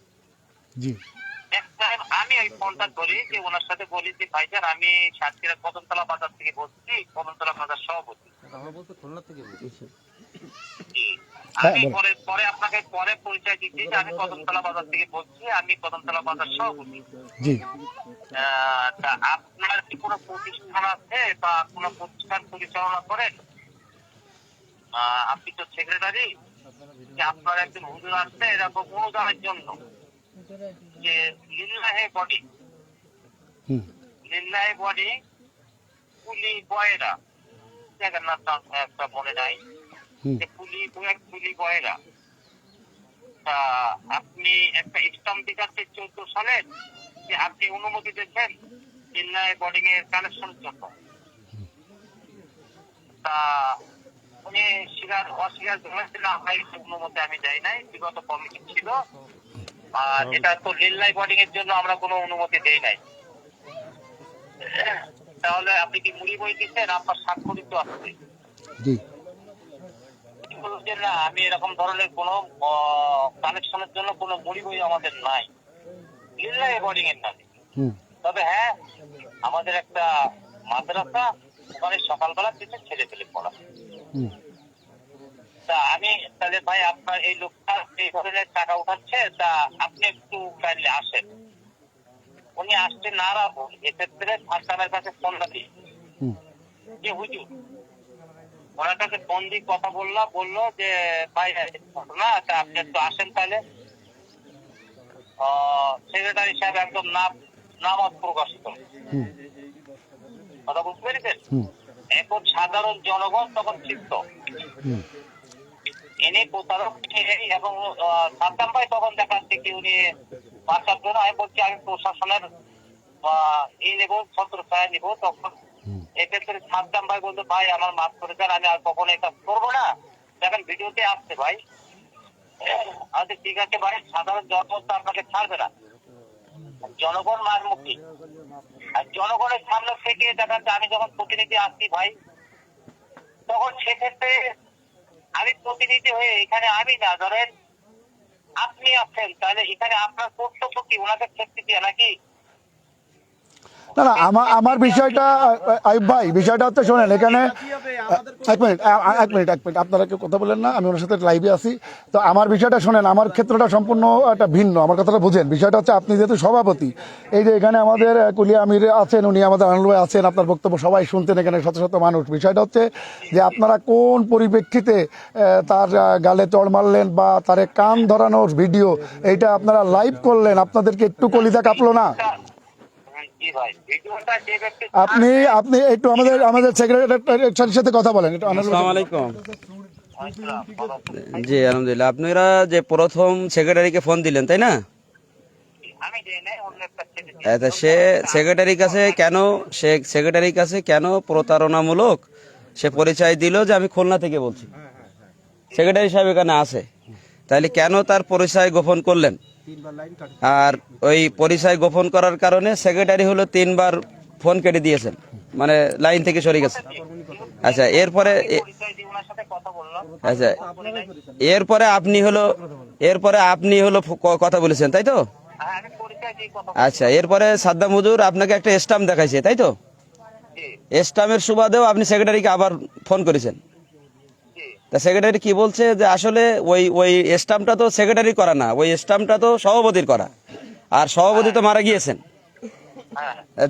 [SPEAKER 10] আমি ওই ফোনটা ধরি, যে ওনার সাথে বলি যে ভাইজান আমি সাতক্ষীরা কদমতলা বাজার থেকে বলছি, কদমতলা বাজার সভাপতি। আমি পরে আপনাকে পরে পরিচয় দিচ্ছি যে আমি কদমতলা বাজার থেকে বলছি, আমি কদমতলা বাজার সভাপতি। তা আপনার কি কোনো প্রতিষ্ঠান আছে বা কোনো প্রতিষ্ঠান পরিচালনা করেন? আপনি তো সেক্রেটারি, যে আপনার একজন হুজুর আসছে এরকম অনুদানের জন্য, যে লিল্লাহে বডি পুলি বয়েরা, জায়গার নাম একটা মনে নাই, যে পুলি বয়েরা, তা আপনি একটা স্টাম্প দিতে 14 সালে যে আপনি অনুমতি দিচ্ছেন লিল্লাহে বোর্ডিং এর কানেকশনের জন্য। তা উনি অস্বীকার করেছিল, অনুমতি আমি যাই নাই, বিগত কমিটি ছিল, আর এটা তো লিল্লাহে বোর্ডিং এর জন্য আমরা কোনো অনুমতি দেই নাই। তাহলে আপনি কি মুড়ি বই দিচ্ছেন? আপনার স্বাক্ষরিত আছে। না, আমি এরকম ধরনের কোন কানেকশনের জন্য কোনো মুড়ি বই আমাদের নাই লিল্লাহে বোর্ডিং এর নামে। তবে হ্যাঁ, আমাদের একটা মাদ্রাসা, ওখানে সকালবেলা কিছু ছেলে পেলে পড়া। তা আমি তাহলে ভাই আপনার এই লোকটা এই ধরনের টাকা উঠাচ্ছে, তা আপনি একটু কাইন্ডলি আসেন। উনি আসতে না রাখবো, এক্ষেত্রে ফাঁসামের কাছে ফোন দিই যে হুজুর, ওনার কাছে ফোন দিয়ে কথা বললো যে ভাই ঘটনা, তা আপনি একটু আসেন তাহলে। সেক্রেটারি সাহেব একদম নামাজ প্রকাশিত, কথা বুঝতে পেরেছেন। এখন সাধারণ জনগণ তখন ক্ষিপ্ত, এনে প্রতারক এবং সাদ্দাম ভাই তখন দেখাচ্ছে কি উনি বাঁচার জন্য, আমি বলছি আমি প্রশাসনের নেবো, ছত্রছায়া নিবো। তখন এক্ষেত্রে সাদ্দাম ভাই বলতো ভাই আমার মাফ করে দেন, আমি আর কখনো এটা করবো না। দেখেন ভিডিওতে আসছে ভাই, আচ্ছা ঠিক আছে ভাই, সাধারণ জনগণ তো আপনাকে ছাড়বে না, জনগণ মারমুখী। আর জনগণের সামনে থেকে দেখা যাচ্ছে আমি যখন প্রতিনিধি আসছি ভাই, তখন সেক্ষেত্রে আমি প্রতিনিধি হয়ে এখানে আমি না, ধরেন আপনি আছেন, তাহলে এখানে আপনার কর্তব্য কি ওনাকে শক্তি দেওয়া নাকি?
[SPEAKER 3] না না আমার বিষয়টা আইয়ুব ভাই, বিষয়টা হচ্ছে শোনেন, এখানে এক মিনিট আপনারা কেউ কথা বলেন না, আমি ওনার সাথে লাইভে আছি। তো আমার বিষয়টা শোনেন, আমার ক্ষেত্রটা সম্পূর্ণ একটা ভিন্ন, আমার কথাটা বুঝেন। বিষয়টা হচ্ছে আপনি যেহেতু সভাপতি, এই যে এখানে আমাদের কুলিয়া আমির আছেন, উনি আমাদের আনন্দ ভাই আছেন, আপনার বক্তব্য সবাই শুনতেন এখানে শত শত মানুষ। বিষয়টা হচ্ছে যে আপনারা কোন পরিপ্রেক্ষিতে তার গালে চড় মারলেন বা তার কান ধরানোর ভিডিও এইটা আপনারা লাইভ করলেন, আপনাদেরকে একটু কলিজা কাঁপলো না?
[SPEAKER 10] জি ভাই, ভিডিওটা যে ব্যক্তি
[SPEAKER 3] আপনি একটু আমাদের সেক্রেটারির সাথে কথা বলেন একটু।
[SPEAKER 7] আসসালামু আলাইকুম। জি আলহামদুলিল্লাহ। আপনারা যে প্রথম সেক্রেটারিকে ফোন দিলেন তাই না?
[SPEAKER 10] আমি যে নাই অন্য একটা ছেলে
[SPEAKER 7] আচ্ছা, সে সেক্রেটারির কাছে কেন প্রতারণামূলক সে পরিচয় দিল যে আমি খুলনা থেকে বলছি, সেক্রেটারি সাহেব এখানে আছে, তাহলে কেন তার পরিচয় গোপন করলেন? আর ওই পরিচয় গোপন করার কারণে সেক্রেটারি হলো 3 বার ফোন কেটে দিয়েছেন, মানে লাইন থেকে সরে গেছে। আচ্ছা, এরপরে
[SPEAKER 10] ওনার সাথে কথা বললাম।
[SPEAKER 7] আচ্ছা, এরপরে আপনি হলো কথা বলেছেন তাই তো?
[SPEAKER 10] হ্যাঁ, আমি পরিচয় দিয়ে কথা
[SPEAKER 7] আচ্ছা, এরপরে সাদ্দাম হুজুর আপনাকে একটা স্ট্যাম্প দেখাইছে তাই তো? স্ট্যাম্পের সুবাদেও আপনি সেক্রেটারিকে আবার ফোন করেছেন। তা সেক্রেটারি কি বলছে যে আসলে ওই স্ট্যাম্পটা তো সেক্রেটারি করা না, ওই স্ট্যাম্পটা তো সভাপতির করা, আর সভাপতি তো মারা গিয়েছেন।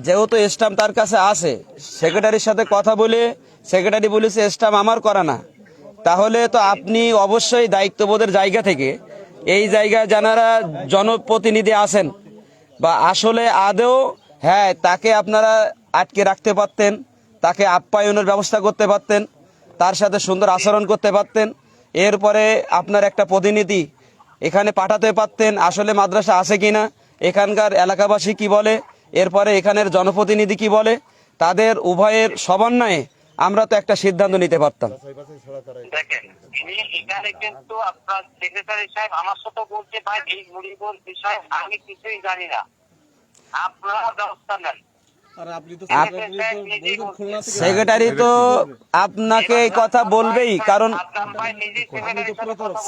[SPEAKER 7] যেহেতু স্ট্যাম্প তার কাছে আছে, সেক্রেটারির সাথে কথা বলে সেক্রেটারি বলেছে স্ট্যাম্প আমার করা না, তাহলে তো আপনি অবশ্যই দায়িত্ববোধের জায়গা থেকে এই জায়গায় যারা জনপ্রতিনিধি আছেন বা আসলে আদৌ হ্যাঁ তাকে আপনারা আটকে রাখতে পারতেন, তাকে আপ্যায়নের ব্যবস্থা করতে পারতেন, তার সাথে সুন্দর আচরণ করতে পারতেন, এরপরে আপনার একটা প্রতিনিধি এখানে পাঠাতে পারতেন আসলে মাদ্রাসা আছে কিনা, এখানকার এলাকাবাসী কি বলে, এরপরে এখানের জনপ্রতিনিধি কি বলে, তাদের উভয়ের সমন্বয়ে আমরা তো একটা সিদ্ধান্ত নিতে পারতাম।
[SPEAKER 10] দেখেন, এখানে কিন্তু আপনার সেক্রেটারি সাহেব আমার সাথে বলছে ভাই এই মুড়িবোর বিষয়ে আমি কিছুই জানি না, আপনারা ব্যবস্থা নেন।
[SPEAKER 7] সেক্রেটারি তো আপনাকে এই কথা বলবেই, কারণ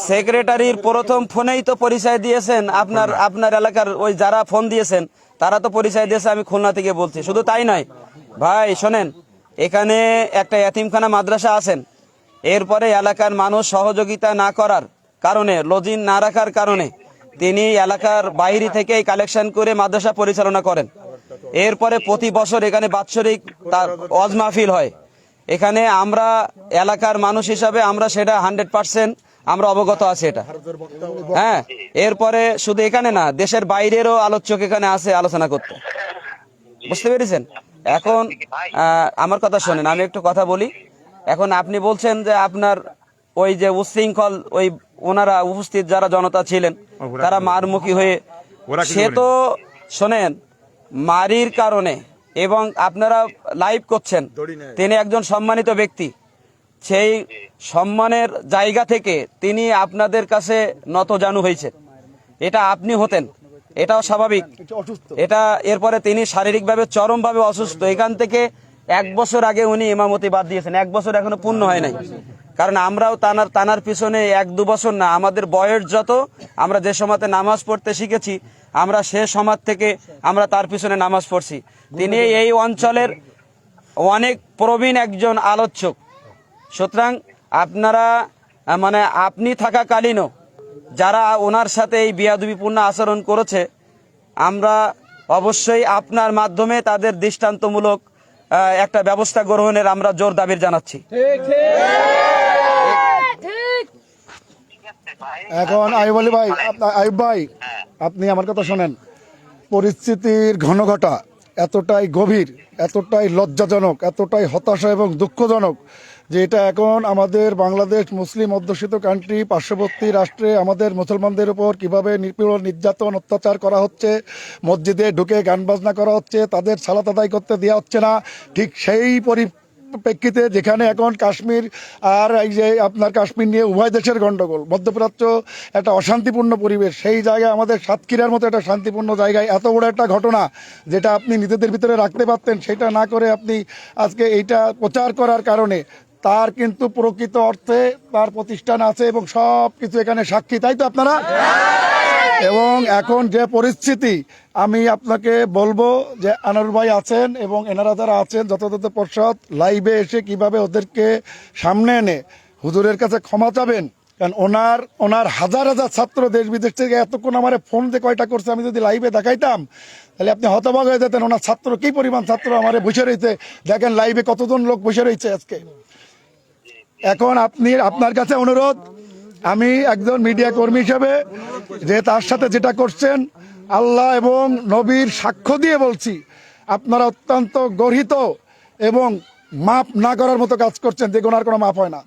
[SPEAKER 7] সেক্রেটারির প্রথম ফোনেই তো পরিচয় দিয়েছেন, আপনার এলাকার ওই যারা ফোন দিয়েছেন তারা তো পরিচয় দিয়েছে আমি খুলনা থেকে বলছি। শুধু তাই নয় ভাই, শোনেন, এখানে একটা এতিমখানা মাদ্রাসা আছেন, এরপরে এলাকার মানুষ সহযোগিতা না করার কারণে, লজিং না রাখার কারণে তিনি এলাকার বাইরে থেকে কালেকশন করে মাদ্রাসা পরিচালনা করেন। এরপরে প্রতি বছর এখানে বাৎসরিক ওয়াজ মাহফিল হয়, এখানে আমরা এলাকার মানুষ হিসাবে আমরা সেটা 100% আমরা অবগত আছি এটা। হ্যাঁ, এরপরে শুধু এখানে না, দেশের বাইরেরও আলোচক এখানে আছে আলোচনা করতে, বুঝতে পেরেছেন? এখন আমার কথা শোনেন, আমি একটু কথা বলি। এখন আপনি বলছেন যে আপনার ওই যে উচ্ছৃঙ্খল ওই ওনারা উপস্থিত যারা জনতা ছিলেন তারা মারমুখী হয়ে, সে তো শোনেন মারির কারণে, এবং আপনারা লাইভ করছেন, তিনি একজন সম্মানিত ব্যক্তি, সেই সম্মানের জায়গা থেকে তিনি আপনাদের কাছে নতজানু হয়েছেন, এটা আপনি হতেন, এটাও স্বাভাবিক। এটা এরপরে তিনি শারীরিকভাবে চরমভাবে অসুস্থ, এখান থেকে 1 বছর আগে উনি ইমামতি বাদ দিয়েছেন, 1 বছর এখনো পূর্ণ হয় নাই। কারণ আমরাও তানার পিছনে 1-2 বছর না, আমাদের বয়স যত, আমরা যে সময়তে নামাজ পড়তে শিখেছি আমরা সে সমাজ থেকে আমরা তার পিছনে নামাজ পড়ছি। তিনি এই অঞ্চলের অনেক প্রবীণ একজন আলোচক, সুতরাং আপনারা মানে আপনি থাকাকালীনও যারা ওনার সাথে এই বেয়াদবিপূর্ণ আচরণ করেছে, আমরা অবশ্যই আপনার মাধ্যমে তাদের দৃষ্টান্তমূলক একটা ব্যবস্থা গ্রহণের আমরা জোর দাবি জানাচ্ছি।
[SPEAKER 3] এখন আইয়ুব ভাই, আপনি আমার কথা শোনেন, পরিস্থিতির ঘনঘটা এতটাই গভীর, এতটাই লজ্জাজনক, এতটাই হতাশা এবং দুঃখজনক যে এটা এখন আমাদের বাংলাদেশ মুসলিম অধ্যুষিত কান্ট্রি, পার্শ্ববর্তী রাষ্ট্রে আমাদের মুসলমানদের উপর কিভাবে নিপীড়ন, নির্যাতন, অত্যাচার করা হচ্ছে, মসজিদে ঢুকে গান বাজনা করা হচ্ছে, তাদের সালাত আদায় করতে দেওয়া হচ্ছে না, ঠিক সেই পরিপ্রেক্ষিতে যেখানে এখন কাশ্মীর আর এই যে আপনার কাশ্মীর নিয়ে উভয় দেশের গন্ডগোল, মধ্যপ্রাচ্য একটা অশান্তিপূর্ণ পরিবেশ, সেই জায়গায় আমাদের সাতক্ষীরার মতো একটা শান্তিপূর্ণ জায়গায় এত বড় একটা ঘটনা যেটা আপনি নিজেদের ভিতরে রাখতে পারতেন, সেটা না করে আপনি আজকে এইটা প্রচার করার কারণে তার কিন্তু প্রকৃত অর্থে তার প্রতিষ্ঠান আছে এবং সব কিছু এখানে সাক্ষী, তাই তো আপনারা? এবং এখন যে পরিস্থিতি, আমি আপনাকে বলবো যে আনোয়ার ভাই আছেন এবং এনারা যারা আছেন যথাযথ পর্ষদ, লাইভে এসে কিভাবে ওদেরকে সামনে এনে হুজুরের কাছে ক্ষমা চাবেন। কারণ ওনার হাজার হাজার ছাত্র দেশ বিদেশ থেকে এতক্ষণ আমার ফোন দিয়ে কয়টা করছে, আমি যদি লাইভে দেখাইতাম তাহলে আপনি হতবাক হয়ে যেতেন। ওনার ছাত্র কি পরিমাণ ছাত্র আমার বসে রয়েছে, দেখেন লাইভে কতজন লোক বসে রয়েছে আজকে। এখন আপনার কাছে অনুরোধ, আমি একজন মিডিয়া কর্মী হিসেবে যে তার সাথে যেটা করছেন আল্লাহ এবং নবীর সাক্ষ্য দিয়ে বলছি, আপনারা অত্যন্ত গর্হিত এবং মাপ না করার মতো কাজ করছেন, যে গুনার কোনো মাপ হয় না।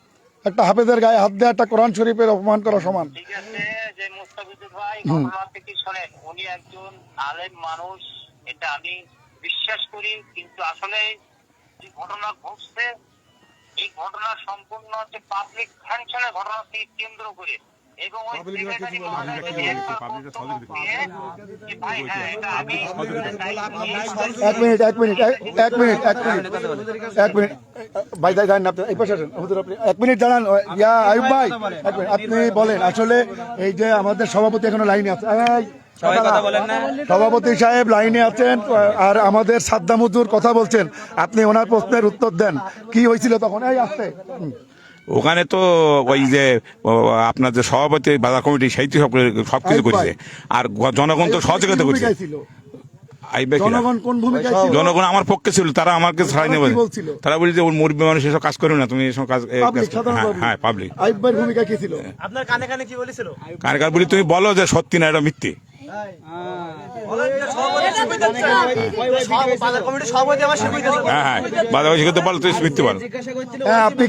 [SPEAKER 3] একটা হাফেজের গায়ে হাত দেওয়া একটা কোরআন শরীফের অপমান করা সমান।
[SPEAKER 10] ঠিক আছে যে মুস্তাফিজুর ভাই ঘটনাটি কি শোনেন, উনি একজন আলেম মানুষ, এটা আমি বিশ্বাস করি, কিন্তু আসলে যে ঘটনা ঘটছে এই ঘটনা সম্পূর্ণ হচ্ছে পাবলিক ফ্যাংশনের ঘটনাকে কেন্দ্র করে, এবং ওই সেক্রেটারি মহোদয় যদি একবার বক্তব্য দিয়ে যে ভাই হ্যাঁ এটা আমি
[SPEAKER 3] এক মিনিট ভাই জানেন আপনি এই পাশে আসেন, হুজুর আপনি 1 মিনিট জানান। ইয়া আয়ুব ভাই, 1 মিনিট, আপনি বলেন আসলে এই যে আমাদের সভাপতি এখনো লাইনে আছে, সভাপতি সাহেব লাইনে আছেন আর আমাদের সাদ্দাম হুজুর কথা বলছেন, আপনি ওনার প্রশ্নের উত্তর দেন। কি হয়েছিল তখন? এই আসতে
[SPEAKER 5] ওখানে তো ওই যে আপনার যে সভাপতি বাজার কমিটি সেই তো সবকিছু করেছে, আর জনগণ তো সহযোগিতা করছে।
[SPEAKER 3] জনগণ কোন ভূমিকায় ছিল?
[SPEAKER 5] জনগণ আমার পক্ষে ছিল, তারা আমাকে ছাড়াই নেবে, তারা বলি যে ওর মুরব্বী মানুষ এসব কাজ করবে না, তুমি এসব কাজ। হ্যাঁ পাবলিক।
[SPEAKER 3] আইব ভাইয়ের ভূমিকা কি ছিল?
[SPEAKER 2] আপনার কানে কানে কি বলেছিল?
[SPEAKER 5] কানে কানে বলি তুমি বলো যে সত্যি না এটা মিথ্যে।
[SPEAKER 2] হ্যাঁ বাজার করতে বলো তুই মিথ্যে বল।
[SPEAKER 3] হ্যাঁ আপনি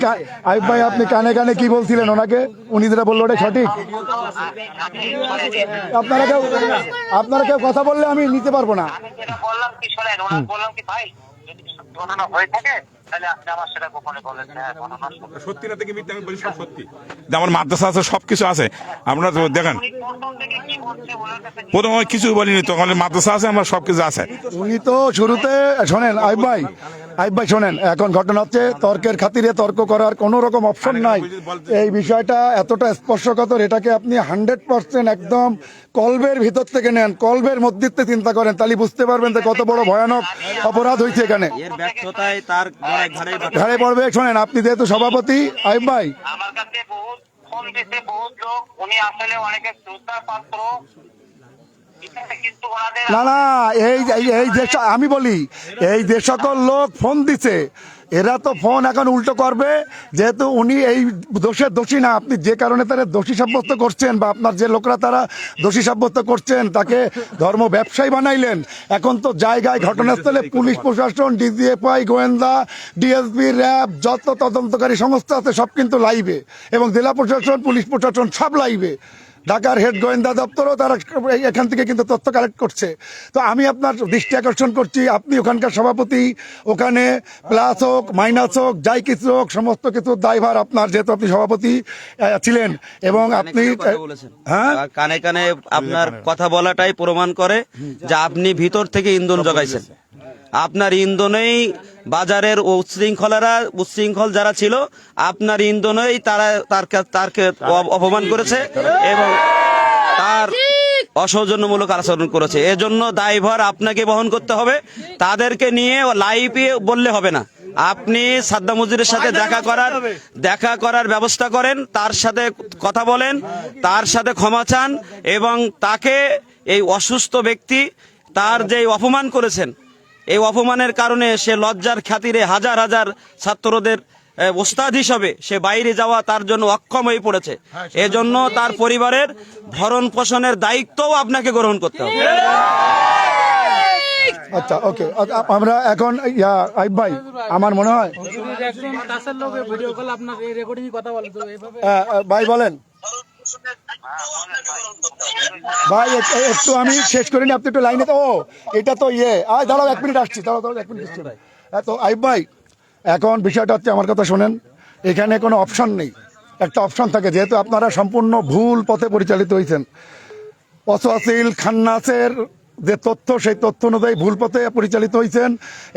[SPEAKER 3] আইব ভাই আপনি কানে কানে কি বলছিলেন ওনাকে? উনি যেটা বললো ওটা সঠিক? আপনারা কেউ কথা বললে আমি নিতে পারবো না।
[SPEAKER 10] আমি যেটা বললাম কি শোনেন, ওনাকে বললাম কি ভাই যদি ঘটনা হয়ে থাকে তাহলে আপনি আমার সেটা গোপনে বলেন। হ্যাঁ ঘটনা
[SPEAKER 5] সত্যি না থেকে মিথ্যে আমি বলি সব সত্যি। আমার মাদ্রাসা আছে, সবকিছু আছে, আপনারা তো দেখেন।
[SPEAKER 10] প্রথম থেকে কি করছে ওনার কাছে
[SPEAKER 5] প্রথম আমি কিছু বলিনি, তখন মাদ্রাসা আছে, আমার সবকিছু আছে।
[SPEAKER 3] উনি তো শুরুতে শোনেন আইব ভাই শোনেন, এখন ঘটনা হচ্ছে তর্কের খাতিরে তর্ক করার কোনো রকম অপশন নাই। এই বিষয়টা এতটা স্পর্শকাতর, এটাকে আপনি 100% একদম কলবের ভিতর থেকে নেন, কলবের মধ্যে চিন্তা করেন, তাহলে বুঝতে পারবেন যে কত বড় ভয়ানক অপরাধ হয়েছে এখানে।
[SPEAKER 7] এর ব্যর্থতায় তার
[SPEAKER 3] ঘাড়ে পড়বে। শোনেন আপনি যেহেতু সভাপতি আইব ভাই,
[SPEAKER 10] আমার কাছে বহুত ফোন দিতে বহুত লোক, উনি আসলে অনেকে শ্রদ্ধার পাত্র, কিন্তু ওনাদের
[SPEAKER 3] না এই যে আমি বলি এই যে সকল লোক ফোন দিছে এরা তো ফোন এখন উল্টো করবে, যেহেতু উনি এই দোষের দোষী না। আপনি যে কারণে তারা দোষী সাব্যস্ত করছেন বা আপনার যে লোকরা তারা দোষী সাব্যস্ত করছেন তাকে ধর্ম ব্যবসায়ী বানাইলেন। এখন তো জায়গায় ঘটনাস্থলে পুলিশ প্রশাসন, ডিজিএফআই, গোয়েন্দা, ডিএসপি, র্যাব, যত তদন্তকারী সংস্থা আছে সব কিন্তু লাইভে, এবং জেলা প্রশাসন, পুলিশ প্রশাসন সব লাইভে। ঢাকার হেড গোয়েন্দা দপ্তরও তারা এখান থেকে কিন্তু তথ্য কালেক্ট করছে। তো আমি আপনার দৃষ্টি আকর্ষণ করছি, আপনি ওখানকার সভাপতি, ওখানে প্লাস হোক মাইনাস হোক যাই কিছু হোক সমস্ত কিছু দায়ভার আপনার, যেহেতু আপনি সভাপতি ছিলেন এবং আপনি
[SPEAKER 7] হ্যাঁ কানে কানে আপনার কথা বলাটাই প্রমাণ করে যে আপনি ভিতর থেকে ইন্ধন জোগাইছেন। আপনার ইন্ধনেই বাজারের উচ্ছৃঙ্খল যারা ছিল আপনার ইন্ধনেই তারা তারকে অপমান করেছে এবং তার অসৌজন্যমূলক আচরণ করেছে। এজন্য দায়ভার আপনাকে বহন করতে হবে। তাদেরকে নিয়ে লাইভে বললে হবে না, আপনি সাদ্দাম হুজুরের সাথে দেখা করার ব্যবস্থা করেন, তার সাথে কথা বলেন, তার সাথে ক্ষমা চান, এবং তাকে এই অসুস্থ ব্যক্তি তার যে অপমান করেছেন এই অপমানের কারণে সে লজ্জার খাতিরে হাজার হাজার ছাত্রদের ওস্তাদ হিসাবে সে বাইরে যাওয়া তার জন্য অক্ষম হয়ে পড়েছে। এজন্য তার পরিবারের ভরণ পোষণের দায়িত্বও আপনাকে গ্রহণ করতে হবে।
[SPEAKER 3] আচ্ছা ওকে, আমরা এখন আইব ভাই আমার মনে হয় ভাই বলেন ভাই একটু আমি শেষ করিনি, আপনি একটু লাইনে তো এটা তো দাঁড়াও 1 মিনিট আসছি, দাঁড়াও 1 মিনিট আসছি। তো আইব ভাই এখন বিষয়টা হচ্ছে, আমার কথা শোনেন, এখানে কোনো অপশন নেই। একটা অপশন থাকে, যেহেতু আপনারা সম্পূর্ণ ভুল পথে পরিচালিত হয়েছেন। অসওয়াসিল খান্নাসের যে তথ্য, সেই তথ্য অনুযায়ী ভুল পথে পরিচালিত হয়েছেন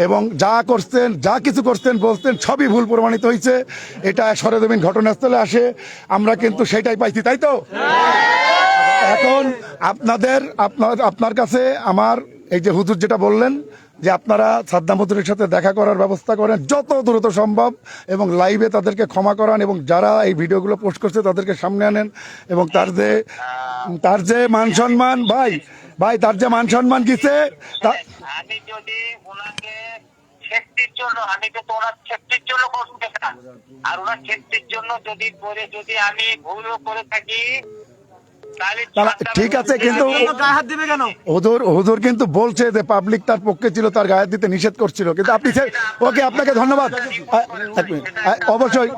[SPEAKER 3] এবং যা করছেন, যা কিছু করছেন বলছেন সবই ভুল প্রমাণিত হয়েছে। এটা সরেজমিন ঘটনাস্থলে আসে, আমরা কিন্তু সেটাই পাইছি, তাই তো? এখন আপনার কাছে আমার এই যে হুজুর যেটা বললেন যে আপনারা সাদ্দাম হুজুরের সাথে দেখা করার ব্যবস্থা করেন যত দ্রুত সম্ভব এবং লাইভে তাদেরকে ক্ষমা করান এবং যারা এই ভিডিওগুলো পোস্ট করছে তাদেরকে সামনে আনেন এবং তার যে মান সম্মান ভাই তার যে মান সম্মান গেছে
[SPEAKER 10] আমি যদি ওনাকে সেফটির জন্য, আমি তো ওনার সেফটির জন্য করতে চাই, আর ওনার সেফটির জন্য যদি আমি ভুলও করে থাকি
[SPEAKER 3] ঠিক আছে, কিন্তু হুজুর কিন্তু বলছে যে পাবলিক তার পক্ষে ছিল, তার গায়ে দিতে নিষেধ করছিল, কিন্তু আপনি ওকে, আপনাকে ধন্যবাদ। অবশ্যই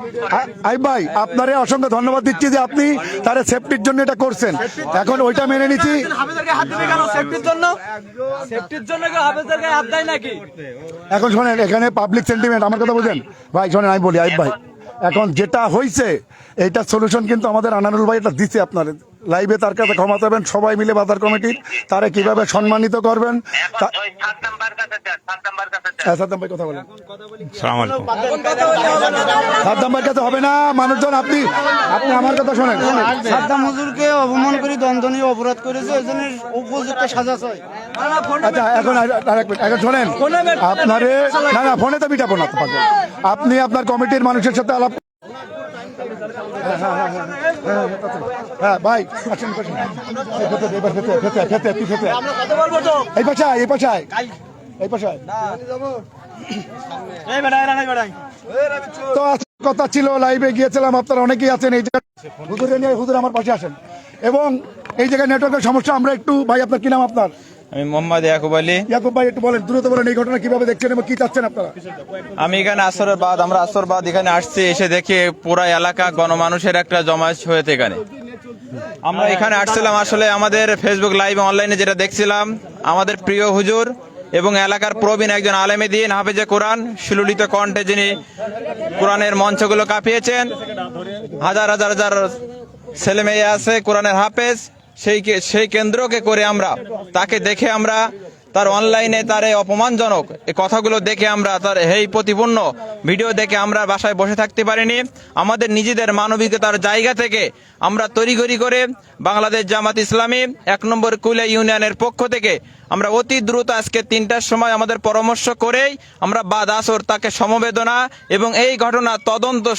[SPEAKER 3] ভাই আপনারে অসংখ্য ধন্যবাদ দিচ্ছি যে আপনি তার সেফটির জন্য এটা করছেন, এখন ওইটা মেনে নিচ্ছি। এখন শোনেন, এখানে পাবলিক সেন্টিমেন্ট, আমার কথা বুঝেন ভাই, শোনেন আমি বলি ভাই, এখন যেটা হয়েছে এইটা সলিউশন কিন্তু আমাদের আনারুল ভাই এটা দিচ্ছে আপনার লাইভে, তার কাছে ক্ষমা চাবেন সবাই মিলে বাজার কমিটির, তারা কিভাবে সম্মানিত করবেন। সাদ্দাম ভাই কথা বলেন।
[SPEAKER 5] সালাম আলাইকুম।
[SPEAKER 3] সাদ্দাম ভাইয়ের কাছে হবে না মানুষজন, আপনি আমার কথা শোনেন।
[SPEAKER 11] সাদ্দাম হুজুরকে অপমান করে দণ্ডনীয় অপরাধ করেছে, এই জন্য উপযুক্ত সাজা চাই।
[SPEAKER 3] আচ্ছা এখন শোনেন, আপনারে না ফোনে তো মিটাবো না, আপনি আপনার কমিটির মানুষের সাথে আলাপ। হ্যাঁ ভাই, এই পাশায় তো কথা ছিল, লাইভে গিয়েছিলাম, আপনারা অনেকেই আছেন এই জায়গায়, হুজুর আমার পাশে আসেন, এবং এই জায়গায় নেটওয়ার্কের সমস্যা আমরা একটু, ভাই আপনার কি নাম? আপনার?
[SPEAKER 12] আমি মোহাম্মদ ইয়াকুব আলী।
[SPEAKER 3] ইয়াকুব ভাই একটু বলেন, দ্রুত বলেন, এই ঘটনা কিভাবে দেখছেন এবং কি চাচ্ছেন আপনারা?
[SPEAKER 12] আমি এখানে আমরা আসর বাদ এখানে আসছি, এসে দেখে পুরা এলাকা গণমানুষের একটা জমায়েত হয়েছে এখানে। আমরা এখানে আসছিলাম আসলে আমাদের ফেসবুক লাইভ অনলাইনে যেটা দেখছিলাম, আমাদের প্রিয় হুজুর এবং এলাকার প্রবীণ একজন আলেমে দিন হাফেজে কোরআন সুললিত কণ্ঠে যিনি কোরআনের মঞ্চগুলো কাঁপিয়েছেন, হাজার হাজার হাজার ছেলে মেয়ে আছে কোরআনের হাফেজ, সেই কেন্দ্রকে করে আমরা তাকে দেখে, আমরা তার অনলাইনে তার এই অপমানজনক এই কথাগুলো দেখে, আমরা তার এই প্রতিপূর্ণ ভিডিও দেখে আমরা বাসায় বসে থাকতে পারিনি। আমাদের নিজেদের মানবিকতার জায়গা থেকে আমরা তড়িঘড়ি করে বাংলাদেশ জামাত ইসলামী 1 নম্বর কুলিয়া ইউনিয়নের পক্ষ থেকে আমরা অতি দ্রুত আজকে 3টার সময় আমাদের পরামর্শ করেই আমরা বাদ আসর তাকে সমবেদনা এবং এই ঘটনা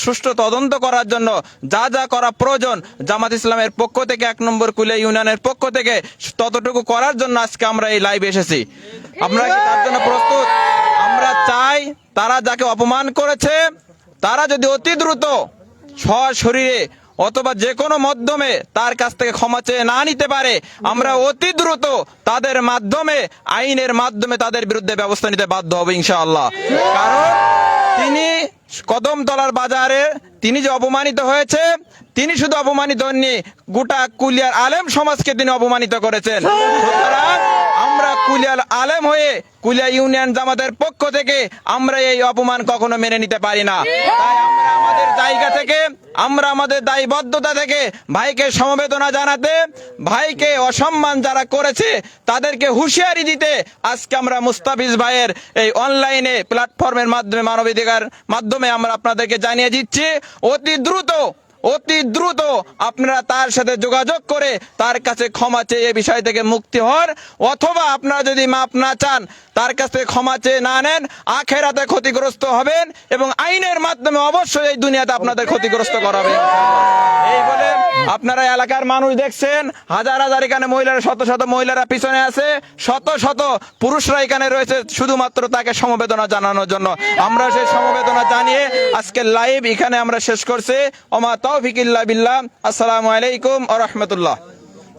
[SPEAKER 12] সুষ্ঠু তদন্ত করার জন্য যা যা করা প্রয়োজন জামাত ইসলামের পক্ষ থেকে 1 নম্বর কুলিয়া ইউনিয়নের পক্ষ থেকে ততটুকু করার জন্য আজকে আমরা এই লাইভে এসেছি। আমরা কি তার জন্য প্রস্তুত? আমরা চাই তারা যাকে অপমান করেছে তারা যদি অতি দ্রুত সশরীরে অথবা যে কোনো মাধ্যমে তার কাছ থেকে ক্ষমা চেয়ে না নিতে পারে, আমরা অতি দ্রুত তাদের মাধ্যমে, আইনের মাধ্যমে তাদের বিরুদ্ধে ব্যবস্থা নিতে বাধ্য হব ইনশাআল্লাহ। কারণ তিনি কদমতলার বাজারে তিনি যে অপমানিত হয়েছে, তিনি শুধু অপমানিত হননি, গোটা কুলিয়ার আলেম সমাজকে তিনি অপমানিত করেছেন। সুতরাং আমরা কুলিয়ার আলেম হয়ে কুলিয়া ইউনিয়ন জামাতের পক্ষ থেকে আমরা এই অপমান কখনো মেনে নিতে পারি না। তাই আমরা আমাদের জায়গা থেকে, আমরা আমাদের দায়বদ্ধতা থেকে ভাইকে সমবেদনা জানাতে, ভাইকে অসম্মান যারা করেছে তাদেরকে হুঁশিয়ারি দিতে আজকে আমরা মুস্তাফিজ ভাইয়ের এই অনলাইনে প্ল্যাটফর্মের মাধ্যমে, মানবাধিকার মাধ্যমে আমরা আপনাদেরকে জানিয়ে দিচ্ছি, অতি দ্রুত আপনারা তার সাথে যোগাযোগ করে তার কাছে ক্ষমা চেয়ে এই বিষয় থেকে মুক্তি হন, অথবা আপনারা যদি মাপ না চান, তার কাছ থেকে ক্ষমা চেয়ে না নেন, আখেরাতে ক্ষতিগ্রস্ত হবেন এবং আইনের মাধ্যমে অবশ্যই এই দুনিয়াতে আপনাদের ক্ষতিগ্রস্ত করাবে। এই বলে আপনারা এলাকার মানুষ দেখছেন, হাজার হাজার এখানে মহিলারা, শত শত মহিলারা পিছনে আছে, শত শত পুরুষরা এখানে রয়েছে শুধুমাত্র তাকে সমবেদনা জানানোর জন্য। আমরা সেই সমবেদনা জানিয়ে আজকে লাইভ এখানে আমরা শেষ করছি। ওমা তৌফিক ইল্লা বিল্লাহ। আসসালামু আলাইকুম ওয়া রাহমাতুল্লাহ।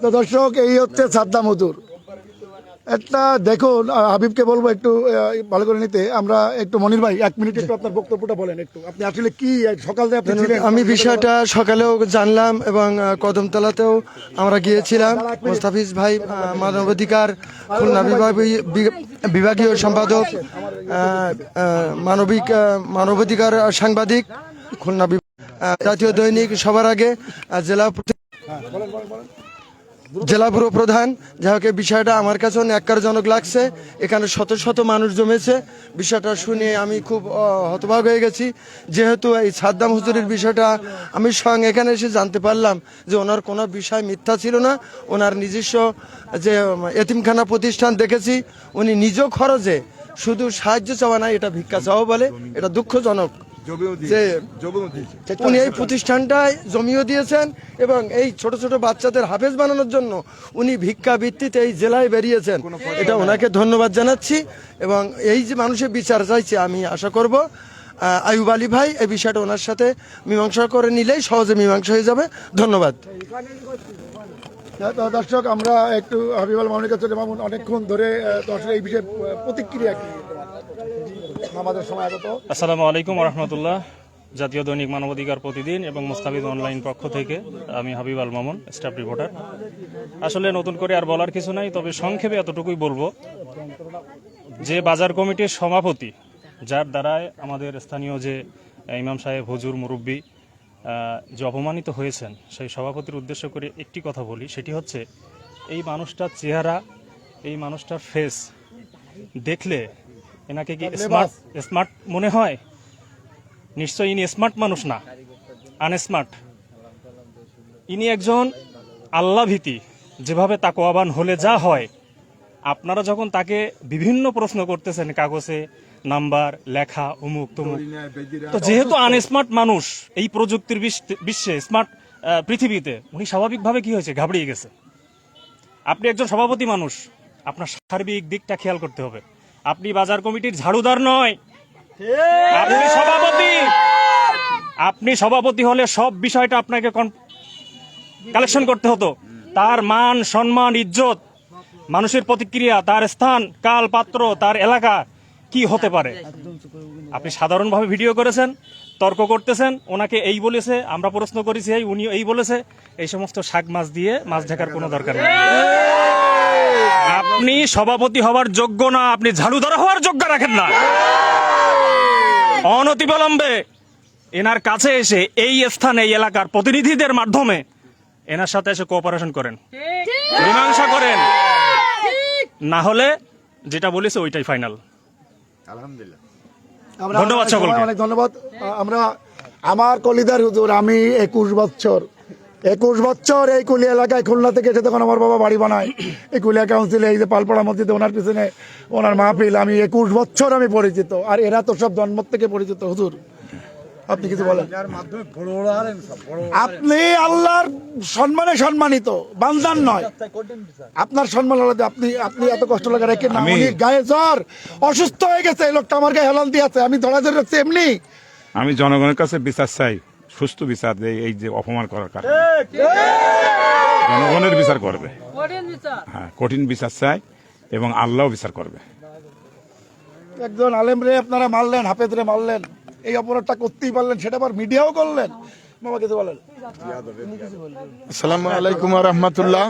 [SPEAKER 3] তো দর্শক, এই হচ্ছে সাদ্দাম হুজুর। একটা দেখুন, হাবিবকে বলবো একটু ভালো করে নিতে। আমরা একটু মনির ভাই 1 মিনিট একটু আপনার বক্তব্যটা বলেন একটু, আপনি আসলে কি সকাল থেকে আপনি ছিলেন?
[SPEAKER 11] আমি বিষয়টা সকালেও জানলাম এবং কদমতলাতেও আমরা গিয়েছিলাম। মুস্তাফিজ ভাই মানবাধিকার খুলনা বিভাগীয় সম্পাদক, মানবাধিকার সাংবাদিক খুলনা জাতীয় দৈনিক, সবার আগে জেলা জেলা ব্যুরো প্রধান, যাই হোক এই বিষয়টা আমার কাছেও ন্যাক্কারজনক লাগছে। এখানে শত শত মানুষ জমেছে, বিষয়টা শুনে আমি খুব হতবাক হয়ে গেছি। যেহেতু এই সাদ্দাম হুজুরের বিষয়টা আমি স্বয়ং এখানে এসে জানতে পারলাম যে ওনার কোনো বিষয় মিথ্যা ছিল না। ওনার নিজস্ব যে এতিমখানা প্রতিষ্ঠান দেখেছি, উনি নিজ খরচে শুধু সাহায্য চাওয়া না, এটা ভিক্ষা চাওয়া বলে, এটা দুঃখজনক যে উনি এই প্রতিষ্ঠানটায় জমিও দিয়েছেন এবং এই ছোট ছোট বাচ্চাদের হাফেজ বানানোর জন্য উনি ভিক্ষা ভিত্তিতে এই জেলায় বেরিয়েছেন। এটা ওনাকে ধন্যবাদ জানাচ্ছি এবং এই যে মানুষের বিচার চাইছে, আমি আশা করব আইয়ুব আলী ভাই এই বিষয়টা ওনার সাথে মীমাংসা করে নিলেই সহজে মীমাংসা হয়ে যাবে। ধন্যবাদ।
[SPEAKER 3] দর্শক, আমরা একটু হাবিব আল মামুনের কাছে যেমন অনেকক্ষণ ধরে দর্শক এই বিষয়ে প্রতিক্রিয়া কি আমাদের সময় আগত।
[SPEAKER 13] আসসালামু আলাইকুম রহমতুল্লাহ। জাতীয় দৈনিক মানবাধিকার প্রতিদিন এবং মুস্তাফিজ অনলাইন পক্ষ থেকে আমি হাবিব আল মামুন, স্টাফ রিপোর্টার। আসলে নতুন করে আর বলার কিছু নাই, তবে সংক্ষেপে এতটুকুই বলবো যে বাজার কমিটির সভাপতি, যার দ্বারায় আমাদের স্থানীয় যে ইমাম সাহেব, হুজুর, মুরব্বী যে অপমানিত হয়েছেন, সেই সভাপতির উদ্দেশ্য করে একটি কথা বলি, সেটি হচ্ছে এই মানুষটার চেহারা, এই মানুষটার ফেস দেখলে এনাকে কি স্মার্ট মনে হয়? নিশ্চয়ই ইনি স্মার্ট মানুষ না, আনস্মার্ট। ইনি একজন আল্লাহভীতি, যেভাবে তাকওয়াবান হলে যা হয়। আপনারা যখন তাকে বিভিন্ন প্রশ্ন করতেছেন, কাগজে নাম্বার লেখা, অমুক তমুক, তো যেহেতু আনস্মার্ট মানুষ এই প্রযুক্তির বিশ্বে, স্মার্ট পৃথিবীতে, উনি স্বাভাবিকভাবে কি হয়েছে, ঘাবড়িয়ে গেছে। আপনি একজন সভাপতি মানুষ, আপনার সার্বিক দিকটা খেয়াল করতে হবে। আপনি বাজার কমিটির ঝাড়ুদার নয়, আপনি সভাপতি। আপনি সভাপতি হলে সব বিষয়টা আপনাকে কালেকশন করতে হতো। তার মান, সম্মান, ইজ্জত, মানুষের প্রতিক্রিয়া, তার স্থান, কাল, পাত্র, তার এলাকা কি হতে পারে। আপনি সাধারণভাবে ভিডিও করেছেন, তর্ক করতেছেন, ওনাকে এই বলেছে, আমরা প্রশ্ন করেছি, উনি এই বলেছে। এই সমস্ত শাক মাছ দিয়ে মাছ ঢাকার কোনো দরকার নেই। আপনি সভাপতি হওয়ার যোগ্য না, আপনি ঝাড়ুদার হওয়ার যোগ্য রাখেন না। অনতিবিলম্বে এনার কাছে এসে এই স্থানে, এই এলাকার প্রতিনিধিদের মাধ্যমে এনার সাথে এসে কোঅপারেশন করেন, মীমাংসা করেন। না হলে যেটা বলেছে ওইটাই ফাইনাল।
[SPEAKER 9] আলহামদুলিল্লাহ,
[SPEAKER 13] ধন্যবাদ সকলকে।
[SPEAKER 3] অনেক ধন্যবাদ। আমরা আমার কলিদার হুজুর, আমি 21 বছর এই কুলি এলাকায়, খুলনা থেকে এসে তখন আমার বাবা বাড়ি বানায় এই কুলিয়া কাউন্সিলে, এই যে পালপাড়া মসজিদে ওনার পিছনে ওনার মাহফিল, আমি 21 বছর আমি পরিচিত। আর এরা তো সব জন্ম থেকে পরিচিত। হুজুর, আপনি কিছু বলেন? আপনি আল্লাহর সম্মানে সম্মানিত, বান্দার নয়। আপনার সম্মান আলাদা। আপনি এত কষ্ট লাগা রেখে না। উনি গায়ে জ্বর, অসুস্থ হয়ে গেছে, এই লোকটা আমার গায়ে হেলাল দিয়েছে, আমি ধরা ধরে রাখছি। এমনি
[SPEAKER 5] আমি জনগণের কাছে বিচার চাই, সুস্থ বিচার। এই যে অপমান করার কারণে জনগণের বিচার করবে, হ্যাঁ, কঠিন বিচার চাই এবং আল্লাহ বিচার করবে।
[SPEAKER 3] একজন আলেম রে আপনারা মারলেন, হাফেজ রে মারলেন, এই অপরাধটা করতেই পারলেন, সেটা আবার মিডিয়াও করলেন। বাবা কিছু বলেন?
[SPEAKER 6] আসসালামু আলাইকুম রহমতুল্লাহ।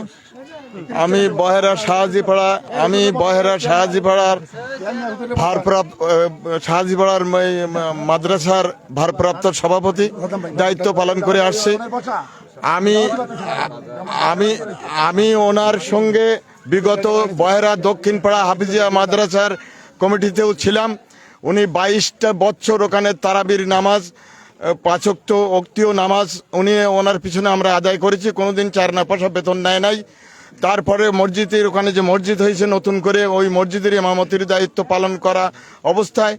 [SPEAKER 6] আমি বহেরা শাহাজিপাড়ার শাহাজিপাড়ার মাদ্রাসার ভারপ্রাপ্ত সভাপতি দায়িত্ব পালন করে আসছি। আমি ওনার সঙ্গে বিগত বহেরা দক্ষিণ পাড়া হাফিজিয়া মাদ্রাসার কমিটিতেও ছিলাম। উনি 22টা বছর ওখানে তারাবির নামাজ, 5 ওয়াক্তীয় নামাজ ওনার পিছনে আমরা আদায় করেছি। কোনোদিন 4 পয়সা বেতন নেয় নাই। তারপরে মসজিদের ওখানে যে মসজিদ হয়েছে নতুন করে, ওই মসজিদের ইমামতির দায়িত্ব পালন করা অবস্থায়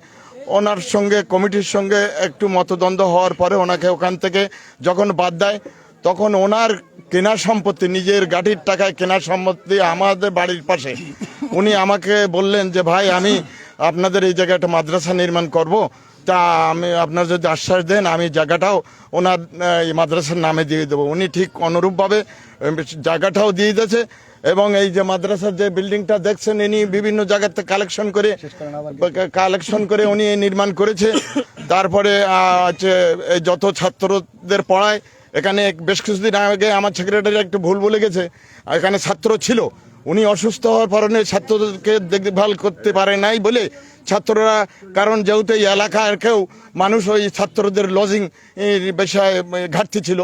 [SPEAKER 6] ওনার সঙ্গে, কমিটির সঙ্গে একটু মতদ্বন্দ্ব হওয়ার পরে ওনাকে ওখান থেকে যখন বাদ দেয়, তখন ওনার কেনা সম্পত্তি, নিজের গাড়ির টাকায় কেনা সম্পত্তি আমাদের বাড়ির পাশে, উনি আমাকে বললেন যে ভাই, আমি আপনাদের এই জায়গায় একটা মাদ্রাসা নির্মাণ করব, তা আমি আপনার যদি আশ্বাস দেন আমি জায়গাটাও ওনার এই মাদ্রাসার নামে দিয়ে দেবো। উনি ঠিক অনুরূপভাবে জায়গাটাও দিয়ে দিয়েছে এবং এই যে মাদ্রাসার যে বিল্ডিংটা দেখছেন, ইনি বিভিন্ন জায়গাতে কালেকশন করে উনি নির্মাণ করেছে। তারপরে যত ছাত্রদের পড়ায়, এখানে বেশ কিছুদিন আগে আমার সেক্রেটারি একটু ভুল বলে গেছে, এখানে ছাত্র ছিল, উনি অসুস্থ হওয়ার কারণে ছাত্রদেরকে দেখভাল করতে পারে নাই বলে ছাত্ররা, কারণ যেহেতু এই এলাকার কেউ মানুষ ওই ছাত্রদের লজিং বিষয়ে ঘাটতি ছিল,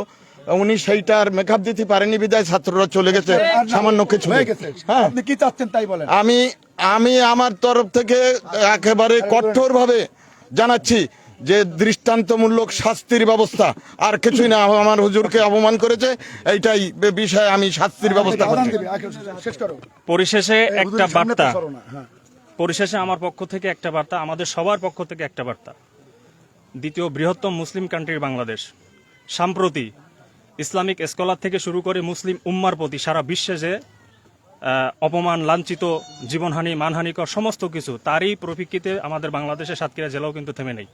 [SPEAKER 9] উনি সেইটার মেকআপ দিতে পারেনি বিদায় ছাত্ররা চলে গেছে সামান্য কিছু
[SPEAKER 3] হয়ে গেছে
[SPEAKER 9] হ্যাঁ
[SPEAKER 3] আপনি কি চাচ্ছেন তাই বলেন।
[SPEAKER 9] আমি আমার তরফ থেকে একেবারে কঠোরভাবে জানাচ্ছি যে দৃষ্টান্তমূলক শাস্তির ব্যবস্থা, আর কিছুই না। আমার হুজুরকে অপমান করেছে, এইটাই বিষয়ে আমি শাস্তির ব্যবস্থা করছি।
[SPEAKER 3] শেষ করো।
[SPEAKER 13] পরিশেষে একটা
[SPEAKER 3] সামনে তো
[SPEAKER 13] বার্তা,
[SPEAKER 3] সরো না, হ্যাঁ।
[SPEAKER 13] পরিশেষে আমার পক্ষ থেকে একটা বার্তা, আমাদের সবার পক্ষ থেকে একটা বার্তা। দ্বিতীয় বৃহত্তম মুসলিম কান্ট্রি বাংলাদেশ সম্প্রতি ইসলামিক স্কলার থেকে শুরু করে মুসলিম উম্মার প্রতি সারা বিশ্বে যে অপমান, লাঞ্ছিত, জীবনহানি, মানহানিকর সমস্ত কিছু, তারই পরিপ্রেক্ষিতে আমাদের বাংলাদেশের সাতক্ষীরা জেলাও কিন্তু থেমে নেই।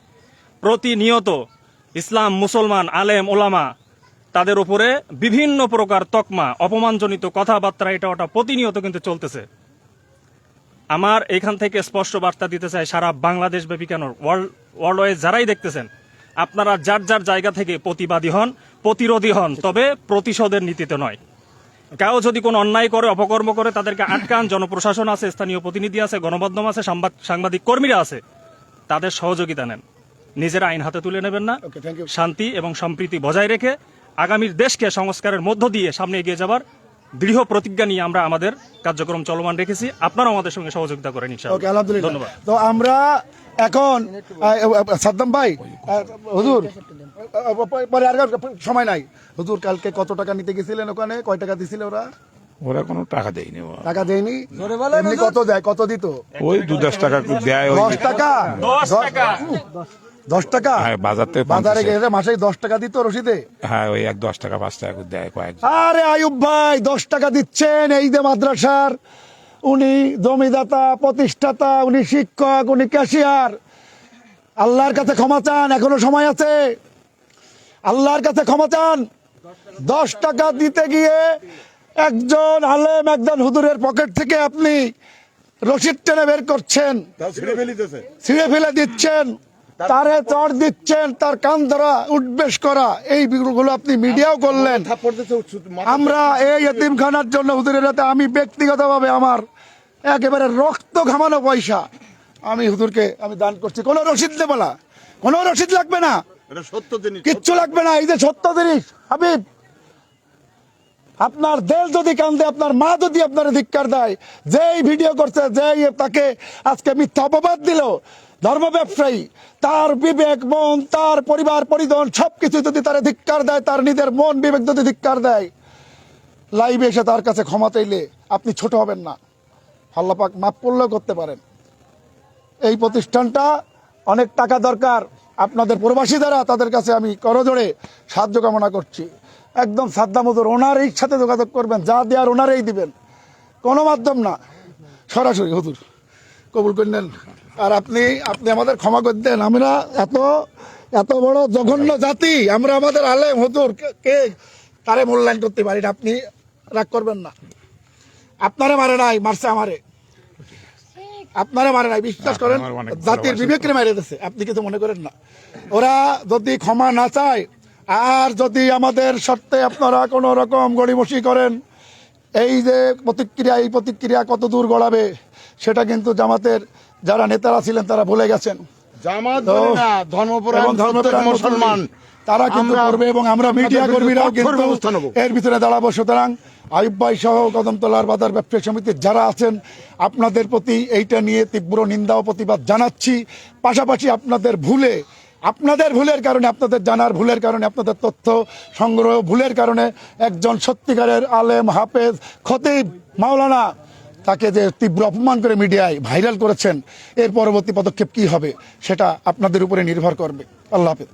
[SPEAKER 13] প্রতিনিয়ত ইসলাম, মুসলমান, আলেম, ওলামা তাদের উপরে বিভিন্ন প্রকার তকমা, অপমানজনিত কথাবার্তা এটা ওটা প্রতিনিয়ত কিন্তু চলতেছে। আমার এখান থেকে স্পষ্ট বার্তা দিতে চাই সারা বাংলাদেশ ব্যাপী, কেন ওয়ার্ল্ড ওয়াইজ যারাই দেখতেছেন, আপনারা যার যার জায়গা থেকে প্রতিবাদী হন, প্রতিরোধী হন, তবে প্রতিশোধের নীতিতে নয়। কেউ যদি কোনো অন্যায় করে, অপকর্ম করে, তাদেরকে আটকান। জনপ্রশাসন আছে, স্থানীয় প্রতিনিধি আছে, গণমাধ্যম আছে, সাংবাদিক কর্মীরা আছে, তাদের সহযোগিতা নেন। নিজেরা আইন হাতে তুলে নেবেন না। শান্তি এবং সম্প্রীতি বজায় রেখে আগামীর দেশকে সংস্কারের মধ্য দিয়ে সামনে এগিয়ে যাবার দৃঢ় প্রতিজ্ঞা নিয়ে আমরা আমাদের কার্যক্রম চলমান রেখেছি। আপনারাও আমাদের সঙ্গে সহযোগিতা করেন ইনশাআল্লাহ।
[SPEAKER 3] আলহামদুলিল্লাহ।
[SPEAKER 13] ধন্যবাদ।
[SPEAKER 3] তো আমরা এখন সাদ্দাম ভাই, হুজুর পরে আর সময় নাই। হুজুর কালকে কত টাকা নিতে গেছিলেন ওখানে, কয় টাকা দিছিল ওরা?
[SPEAKER 5] ওরা কোনো টাকা দেয়নি,
[SPEAKER 3] টাকা দেয়নি? এমনি কত দেয়, কত দিত?
[SPEAKER 5] ওই 2-10 টাকা দেয়।
[SPEAKER 3] 10 টাকা? 10 টাকা?
[SPEAKER 5] হ্যাঁ, বাজার থেকে
[SPEAKER 3] বাজারে গেলে মাসে 10 টাকা দিত রসিদে?
[SPEAKER 5] হ্যাঁ, ওই 10 টাকা 5 টাকা করে দেয় কয়েক।
[SPEAKER 3] আরে আয়ুব ভাই, 10 টাকা দিচ্ছেন এই যে মাদ্রাসার উনি জমিদাতা, প্রতিষ্ঠাতা, উনি শিক্ষক, উনি ক্যাশিয়ার। আল্লাহর কাছে ক্ষমা চান, এখনো সময় আছে। আল্লাহর কাছে ক্ষমা চান। 10 টাকা দিতে গিয়ে একজন আলেম, একজন হুজুরের পকেট থেকে আপনি রসিদ টেনে বের করছেন, ছিঁড়ে ফেলে দিচ্ছেন, তারে চড় দিচ্ছেন, তার কান ধরা, উঠবেশ করা, এইগুলো আপনি মিডিয়াও করলেন। আমরা এই এতিমখানার জন্য হুজুরের হাতে, আমি ব্যক্তিগতভাবে আমার একেবারে রক্ত ঘামানো পয়সা আমি হুজুরকে আমি দান করছি। কোনো রসিদ দেবো না, কোনো রসিদ লাগবে না, কিচ্ছু লাগবে না। এই যে সত্য জিনিস হাবিব, আপনার দেশ যদি কান্দে, আপনার মা যদি আপনার ধিক্কার দেয়, যেই ভিডিও করছে, যেই তাকে আজকে মিথ্যা অপবাদ দিল, ধর্ম ব্যবসায়ী, তার বিবেক, মন, তার পরিবার পরিজন সবকিছু যদি তার ধিক্কার দেয়, তার নিজের মন বিবেক যদি ধিক্কার দেয়, লাইভে এসে তার কাছে ক্ষমা চাইলে আপনি ছোট হবেন না। আল্লাহ পাক মাফ করলেও করতে পারেন। এই প্রতিষ্ঠানটা অনেক টাকা দরকার, আপনাদের প্রবাসী দ্বারা তাদের কাছে আমি করজোড়ে সাহায্য কামনা করছি। একদম সাদ্দাম হুজুর ওনার এই সাথে যোগাযোগ করবেন, যা দেওয়ার ওনারাই দিবেন, কোনো মাধ্যম না, সরাসরি হুজুর কবুল করে নেন। আর আপনি আমাদের ক্ষমা করে দেন। আমরা এত বড় জঘন্য জাতি, আমরা আমাদের আলেম হুজুর কে তারে মূল্যায়ন করতে পারি না। আপনি রাগ করবেন না। আপনারা মারে নাই, মারছে আমারে, আপনারা মারে নাই, বিশ্বাস করেন, জাতির বিবেককে মারে দিয়েছে। আপনি কিছু মনে করেন না। ওরা যদি ক্ষমা না চায়, আর যদি আমাদের শর্তে আপনারা কোনো রকম গড়িমসি করেন, এই যে প্রতিক্রিয়া, এই প্রতিক্রিয়া কত দূর গড়াবে সেটা কিন্তু জামাতের যারা নেতারা ছিলেন তারা ভুলে গেছেন।
[SPEAKER 9] মুসলমান
[SPEAKER 3] তারা কিন্তু করবে, এবং আমরা মিডিয়া কর্মীরাও কিন্তু এর ভিতরে দাঁড়াবো। সুতরাং আয়ুব ভাই সহ কদমতলার বাজার ব্যবসায়ী সমিতির যারা আছেন, আপনাদের প্রতি এইটা নিয়ে তীব্র নিন্দা ও প্রতিবাদ জানাচ্ছি। পাশাপাশি আপনাদের ভুলের কারণে, আপনাদের জানার ভুলের কারণে, আপনাদের তথ্য সংগ্রহ ভুলের কারণে একজন সত্যিকারের আলেম, হাফেজ, খতিব, মাওলানা, তাকে যে তীব্র অপমান করে মিডিয়ায় ভাইরাল করেছেন, এর পরবর্তী পদক্ষেপ কি হবে সেটা আপনাদের উপরে নির্ভর করবে। আল্লাহ হাফেজ।